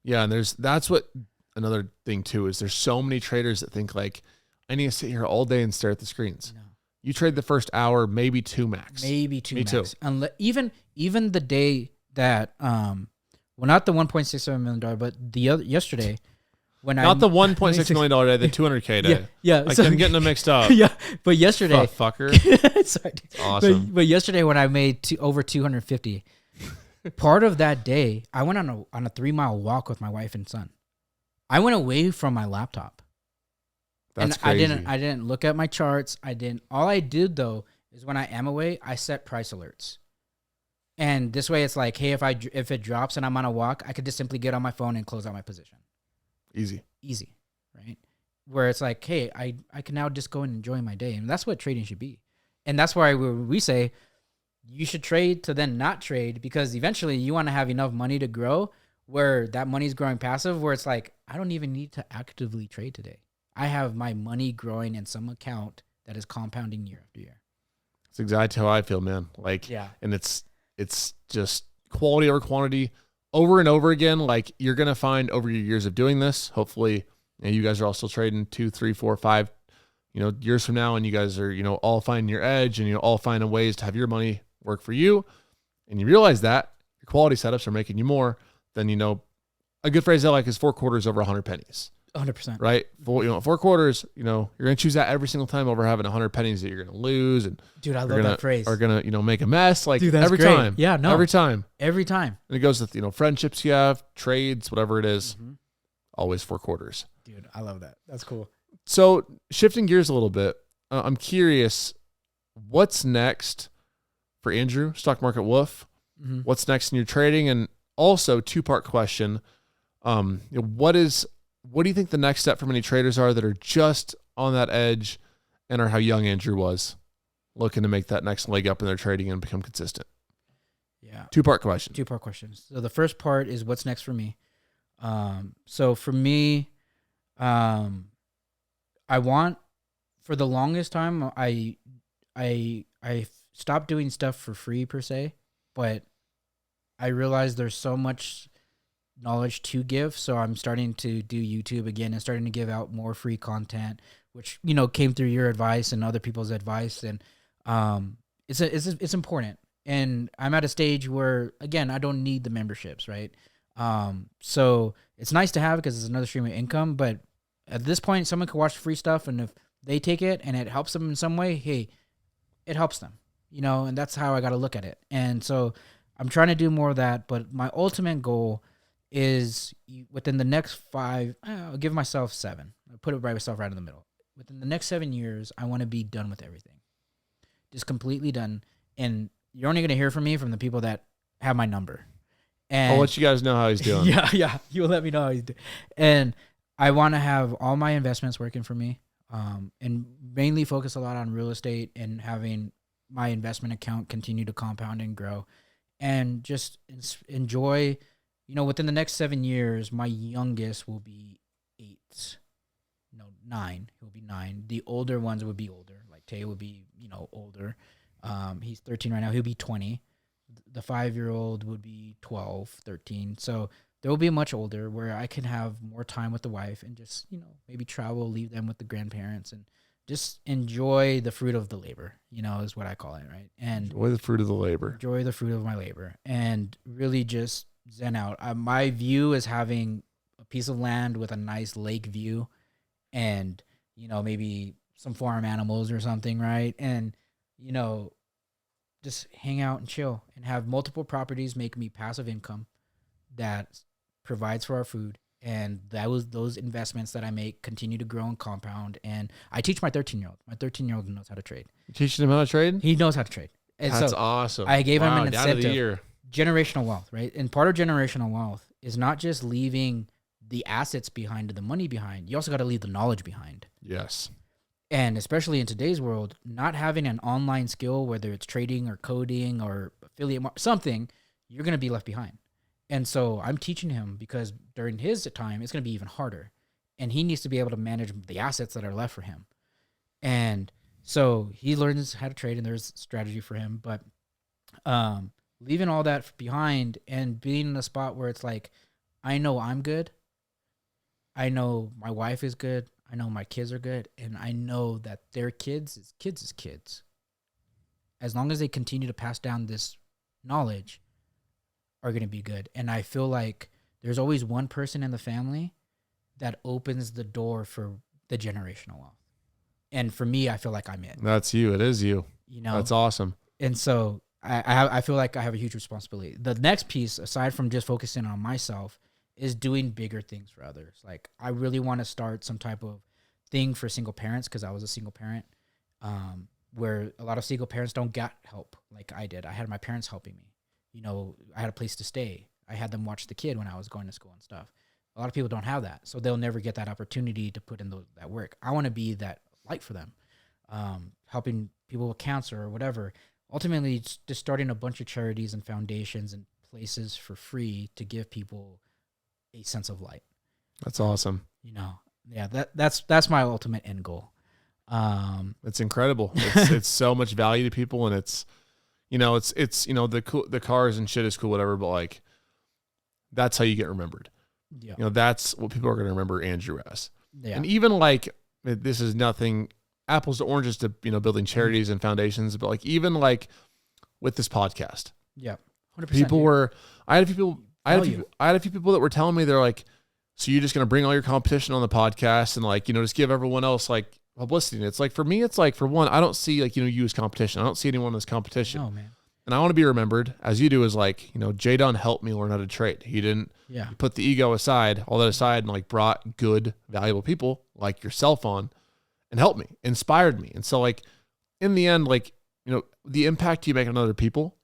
Yeah, and that's what another thing too is there's so many traders that think like, I need to sit here all day and stare at the screens. No. You trade the first hour, maybe 2 max. Maybe 2 max. Too. Even the day that not the $1.67 million, but yesterday when not the $1.6 million day, the $200K day. Yeah. Like I'm getting them mixed up. Yeah, but yesterday, fucker. Sorry, awesome. But yesterday when I made over 250. Part of that day, I went on a 3-mile walk with my wife and son. I went away from my laptop. That's crazy. I didn't look at my charts. All I did though is when I am away, I set price alerts. And this way it's like, hey, if it drops and I'm on a walk, I could just simply get on my phone and close out my position. Easy, right? Where it's like, hey, I can now just go and enjoy my day. And that's what trading should be. And that's why we say, you should trade to then not trade, because eventually you want to have enough money to grow where that money's growing passive, where it's like, I don't even need to actively trade today. I have my money growing in some account that is compounding year after year. That's exactly how I feel, man. Like, yeah. And it's just quality over quantity over and over again. Like you're going to find over your years of doing this, hopefully you guys are all still trading 2, 3, 4, 5, years from now. And you guys are, all finding your edge and all finding ways to have your money work for you, and you realize that your quality setups are making you more than, a good phrase I like is 4 quarters over 100 pennies. 100%. right? Four quarters, you're going to choose that every single time over having 100 pennies that you're going to lose. And dude, I love that phrase. Are going to, make a mess. Like, dude, that's every great. time. Yeah, no. Every time. Every time. And it goes with, friendships you have, trades, whatever it is, always 4 quarters. Dude, I love that. That's cool. So shifting gears a little bit, I'm curious, what's next for Andrew, Stock Market Wolf? What's next in your trading? And also, 2-part question. What do you think the next step for many traders are that are just on that edge and are how young Andrew was, looking to make that next leg up in their trading and become consistent? Yeah. 2-part question. 2-part questions. So the first part is what's next for me. So for me, I want, for the longest time, I stopped doing stuff for free per se, but I realized there's so much knowledge to give. So I'm starting to do YouTube again and starting to give out more free content, which, came through your advice and other people's advice. And, it's important. And I'm at a stage where, again, I don't need the memberships, right? So it's nice to have because it's another stream of income, but at this point, someone can watch free stuff, and if they take it and it helps them in some way, hey, it helps them, and that's how I got to look at it. And so I'm trying to do more of that, but my ultimate goal is within the next 5, I'll give myself 7. I'll put it by myself right in the middle. Within the next 7 years, I want to be done with everything. Just completely done. And you're only going to hear from me from the people that have my number. And I'll let you guys know how he's doing. Yeah. You'll let me know how he's doing. And I want to have all my investments working for me, and mainly focus a lot on real estate and having my investment account continue to compound and grow, and just enjoy, within the next 7 years, my youngest will be 9. He'll be 9. The older ones would be older. Like Tay would be, older. He's 13 right now. He'll be 20. The 5-year-old would be 12, 13. So they will be much older, where I can have more time with the wife and just, maybe travel, leave them with the grandparents, and just enjoy the fruit of the labor, is what I call it, right? And enjoy the fruit of the labor. Enjoy the fruit of my labor and really just zen out. My view is having a piece of land with a nice lake view and, maybe some farm animals or something, right? And, just hang out and chill and have multiple properties make me passive income that provides for our food, and those investments that I make continue to grow and compound. And I teach my 13-year-old. My 13-year-old knows how to trade. You teaching him how to trade? He knows how to trade. And that's awesome. I gave him an Dad of the incentive. year. Generational wealth, right? And part of generational wealth is not just leaving the assets behind, the money behind. You also got to leave the knowledge behind. Yes. And especially in today's world, not having an online skill, whether it's trading or coding or affiliate something, you're going to be left behind. And so I'm teaching him because during his time, it's going to be even harder. And he needs to be able to manage the assets that are left for him. And so he learns how to trade, and there's strategy for him. But leaving all that behind and being in a spot where it's like, I know I'm good. I know my wife is good. I know my kids are good. And I know that their kids is kids. As long as they continue to pass down this knowledge, are going to be good. And I feel like there's always one person in the family that opens the door for the generational wealth. And for me, I feel like I'm it. That's you. It is you. That's awesome. And so I feel like I have a huge responsibility. The next piece, aside from just focusing on myself, is doing bigger things for others. Like, I really want to start some type of thing for single parents, because I was a single parent, where a lot of single parents don't get help like I did. I had my parents helping me. I had a place to stay. I had them watch the kid when I was going to school and stuff. A lot of people don't have that, so they'll never get that opportunity to put in that work. I want to be that light for them, helping people with cancer or whatever. Ultimately, it's just starting a bunch of charities and foundations and places for free to give people a sense of light. That's awesome. Yeah, that's my ultimate end goal. It's incredible. It's so much value to people, and it's the cars and shit is cool, whatever, but like, that's how you get remembered. Yeah. That's what people are going to remember Andrew as. Yeah. And even like, this is nothing apples to oranges to, building charities and foundations, but like, even like with this podcast. Yeah. 100%. People were, I had a few people that were telling me, they're like, So you're just going to bring all your competition on the podcast and like, just give everyone else like publicity. And it's like, for me, it's like, for one, I don't see like, you as competition. I don't see anyone as competition. No, man. And I want to be remembered, as you do, as like, Jdun helped me learn how to trade. He didn't he put the ego aside, all that aside, and like brought good, valuable people like yourself on and helped me, inspired me. And so like, in the end, like, the impact you make on other people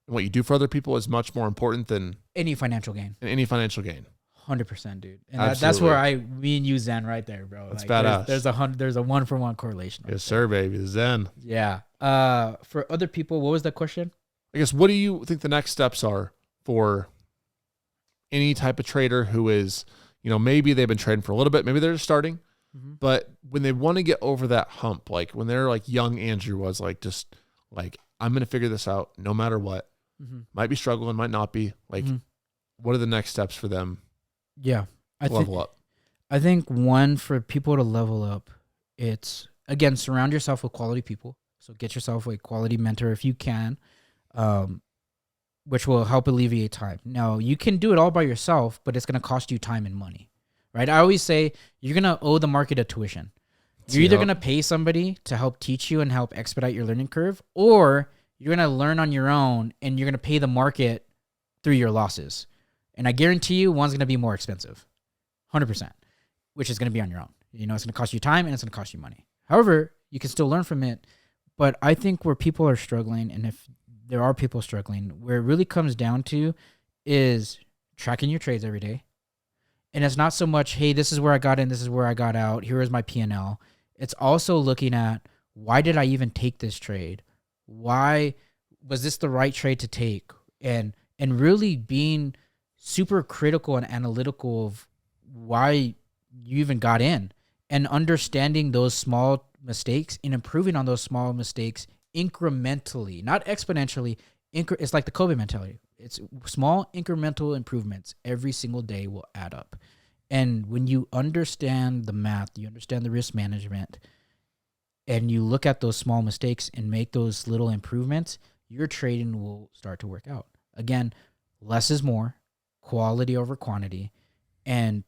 and what you do for other people is much more important than any financial gain. 100%, dude. And that's where me and you zen right there, bro. That's like, badass. There's a 1-for-1 correlation. Yes, sir, baby. Zen. Yeah. For other people, what was the question? I guess, what do you think the next steps are for any type of trader who is, maybe they've been trading for a little bit, maybe they're just starting, but when they want to get over that hump, like when they're like young Andrew was like, just like, I'm going to figure this out no matter what. Might be struggling, might not be. Like, what are the next steps for them? Yeah. Level up. I think one, for people to level up, it's, again, surround yourself with quality people. So get yourself a quality mentor if you can, which will help alleviate time. Now, you can do it all by yourself, but it's going to cost you time and money, right? I always say you're going to owe the market a tuition. You're either going to pay somebody to help teach you and help expedite your learning curve, or you're going to learn on your own and you're going to pay the market through your losses. And I guarantee you one's going to be more expensive, 100%, which is going to be on your own. It's going to cost you time and it's going to cost you money. However, you can still learn from it. But I think where people are struggling, and if there are people struggling, where it really comes down to is tracking your trades every day. And it's not so much, hey, this is where I got in, this is where I got out, here is my P&L. It's also looking at, why did I even take this trade? Why was this the right trade to take? And really being super critical and analytical of why you even got in, and understanding those small mistakes and improving on those small mistakes incrementally, not exponentially. It's like the COVID mentality. It's small incremental improvements every single day will add up. And when you understand the math, you understand the risk management, and you look at those small mistakes and make those little improvements, your trading will start to work out. Again, less is more, quality over quantity, and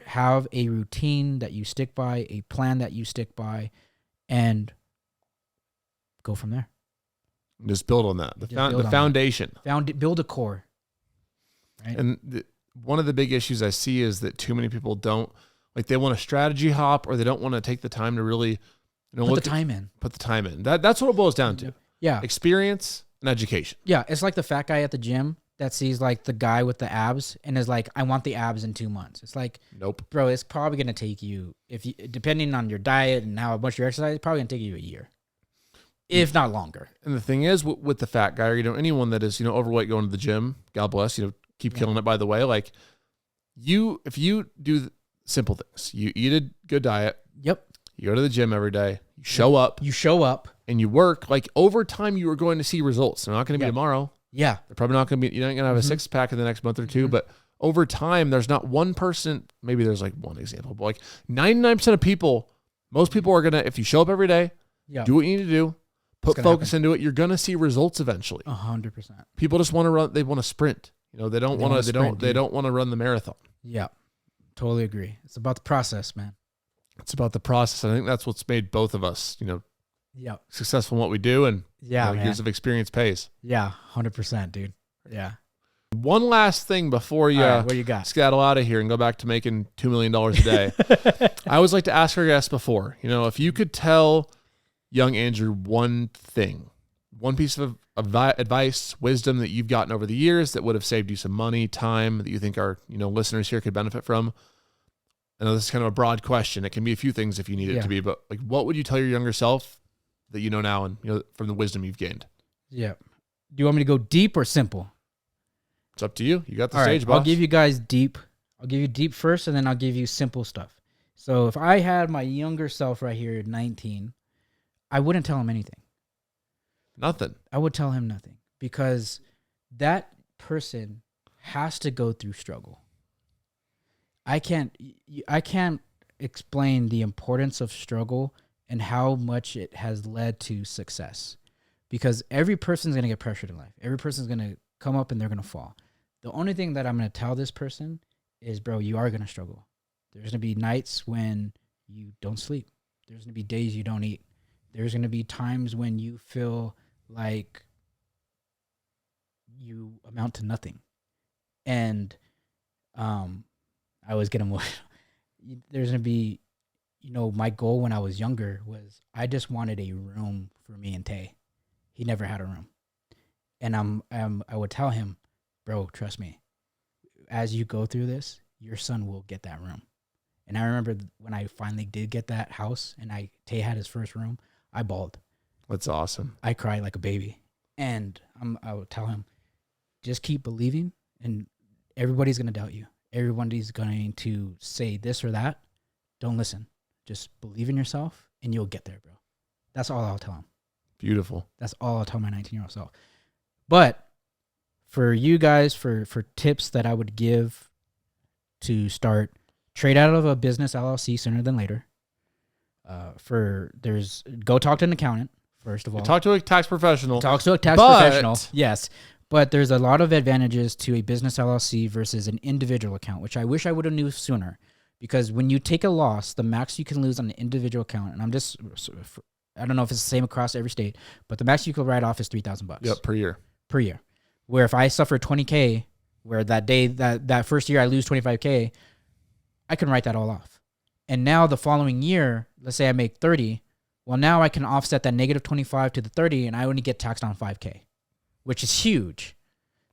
have a routine that you stick by, a plan that you stick by, and go from there. Just build on that. The foundation. Build a core. Right? And one of the big issues I see is that too many people don't, like, they want a strategy hop, or they don't want to take the time to really, put the time in. That's what it boils down to. Yeah. Experience and education. Yeah. It's like the fat guy at the gym that sees like the guy with the abs and is like, I want the abs in 2 months. It's like, nope, bro, it's probably going to take you, depending on your diet and how much you exercise, it's probably going to take you a year, if not longer. And the thing is, with the fat guy, or, anyone that is, overweight going to the gym, God bless, keep killing it, by the way. Like, if you do simple things, you eat a good diet. Yep. You go to the gym every day. You show up. And you work. Like, over time, you are going to see results. They're not going to be tomorrow. Yeah. They're probably not going to be, you're not going to have a six pack in the next month or two, but over time, there's not one person, maybe there's like one example, but like 99% of people, most people are going to, if you show up every day, do what you need to do, put focus into it, you're going to see results eventually. 100%. People just want to run, they want to sprint. They don't want to run the marathon. Yeah. Totally agree. It's about the process, man. It's about the process. I think that's what's made both of us, successful in what we do, and years of experience pays. Yeah, 100%, dude. Yeah. One last thing before you, what you got? Skedaddle out of here and go back to making $2 million a day. I always like to ask our guests before, if you could tell young Andrew one thing, one piece of advice, wisdom that you've gotten over the years that would have saved you some money, time, that you think our listeners here could benefit from. I know this is kind of a broad question. It can be a few things if you need it to be, but like, what would you tell your younger self that you know now, and from the wisdom you've gained? Yeah. Do you want me to go deep or simple? It's up to you. You got the stage, boss. I'll give you guys deep. I'll give you deep first, and then I'll give you simple stuff. So if I had my younger self right here at 19, I wouldn't tell him anything. Nothing. I would tell him nothing, because that person has to go through struggle. I can't explain the importance of struggle and how much it has led to success, because every person's going to get pressured in life. Every person's going to come up and they're going to fall. The only thing that I'm going to tell this person is, bro, you are going to struggle. There's going to be nights when you don't sleep. There's going to be days you don't eat. There's going to be times when you feel like you amount to nothing. And I always get emotional. There's going to be, my goal when I was younger was I just wanted a room for me and Tay. He never had a room. And I would tell him, bro, trust me, as you go through this, your son will get that room. And I remember when I finally did get that house and Tay had his first room, I bawled. That's awesome. I cried like a baby. And I would tell him, just keep believing, and everybody's going to doubt you. Everybody's going to say this or that. Don't listen. Just believe in yourself, and you'll get there, bro. That's all I'll tell him. Beautiful. That's all I'll tell my 19-year-old self. But for you guys, for tips that I would give to start, trade out of a business LLC sooner than later. Go talk to an accountant, first of all. Talk to a tax professional. Talk to a tax professional, yes. But there's a lot of advantages to a business LLC versus an individual account, which I wish I would have knew sooner. Because when you take a loss, the max you can lose on an individual account, and I don't know if it's the same across every state, but the max you can write off is $3,000. Yep, per year. Where if I suffer $20K, where that day, that first year I lose $25K, I can write that all off. And now the following year, let's say I make 30, well, now I can offset that negative 25 to the 30, and I only get taxed on $5K, which is huge.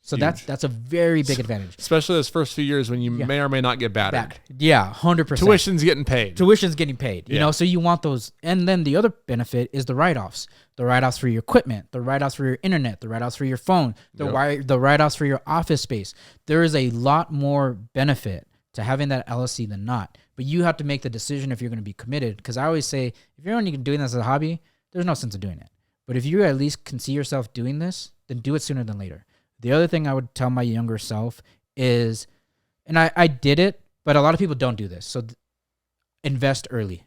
So huge. That's a very big advantage. Especially those first few years when you may or may not get battered. Yeah, 100%. Tuition's getting paid. You know, so you want those. And then the other benefit is the write-offs. The write-offs for your equipment, the write-offs for your internet, the write-offs for your phone, the write-offs for your office space. There is a lot more benefit to having that LLC than not. But you have to make the decision if you're going to be committed. Because I always say, if you're only doing this as a hobby, there's no sense of doing it. But if you at least can see yourself doing this, then do it sooner than later. The other thing I would tell my younger self is, and I did it, but a lot of people don't do this. So invest early.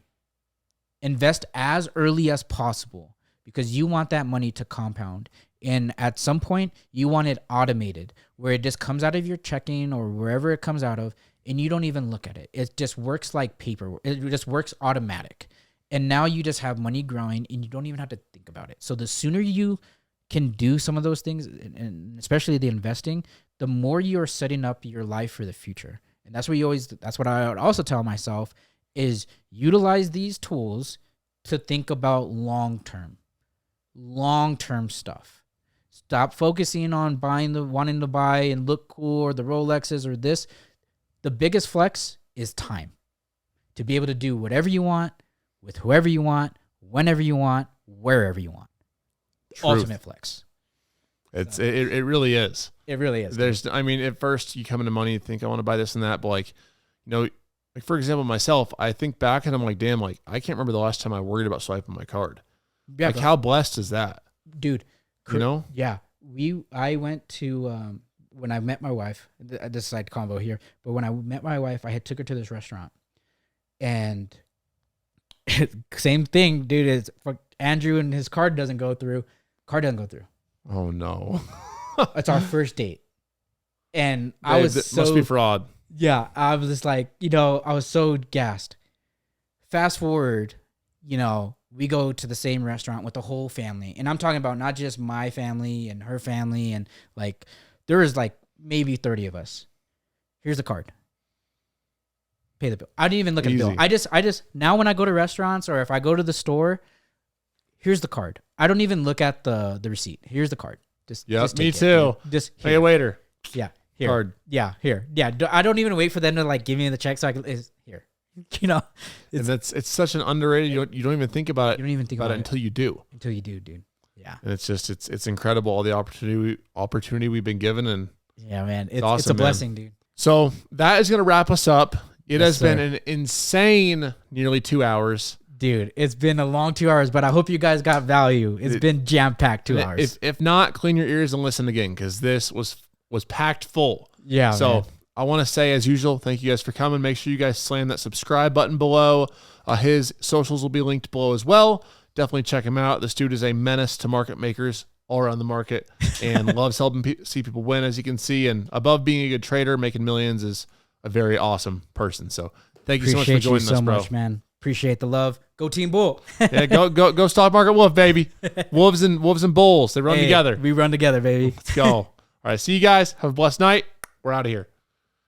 Invest as early as possible because you want that money to compound. And at some point, you want it automated where it just comes out of your checking or wherever it comes out of, and you don't even look at it. It just works like paper. It just works automatic. And now you just have money growing and you don't even have to think about it. So the sooner you can do some of those things, and especially the investing, the more you are setting up your life for the future. And that's what I would also tell myself is utilize these tools to think about long-term stuff. Stop focusing on wanting to buy and look cool or the Rolexes or this. The biggest flex is time to be able to do whatever you want with whoever you want, whenever you want, wherever you want. Truth. Ultimate flex. It really is. It really is. At first you come into money, you think I want to buy this and that, but for example, myself, I think back and I'm like, damn, I can't remember the last time I worried about swiping my card. Yeah, how blessed is that, dude? Yeah. I went to when I met my wife. This is side convo here, but when I met my wife, I took her to this restaurant, and same thing, dude. Is Andrew and his card doesn't go through. Oh no. It's our first date. And must be fraud. Yeah. I was just like, I was so gassed. Fast forward, we go to the same restaurant with the whole family. And I'm talking about not just my family and her family. And there is maybe 30 of us. Here's the card. Pay the bill. I didn't even look at the bill. I just now when I go to restaurants or if I go to the store, here's the card. I don't even look at the receipt. Here's the card. Just me too. Just pay a waiter. Yeah, here. Card. Yeah, here. Yeah, I don't even wait for them to give me the check so I can. Here, it's such an underrated. You don't even think about it. You don't even think about it until you do. Until you do, dude. Yeah. And it's incredible all the opportunity we've been given, and yeah, man, it's awesome, it's a blessing, dude. So that is gonna wrap us up. It has been an insane nearly 2 hours. Dude, it's been a long 2 hours, but I hope you guys got value. It's been jam-packed 2 hours. If not, clean your ears and listen again because this was packed full. Yeah, so man. I want to say, as usual, thank you guys for coming. Make sure you guys slam that subscribe button below. His socials will be linked below as well. Definitely check him out. This dude is a menace to market makers all around the market and loves helping see people win, as you can see. And above being a good trader, making millions is a very awesome person. So thank you so much for Appreciate you joining so us, bro. much, man. Appreciate the love. Go Team Bull. Yeah, go Stock Market Wolf, baby. Wolves and bulls. They run together. We run together, baby. Let's go. All right. See you guys. Have a blessed night. We're out of here.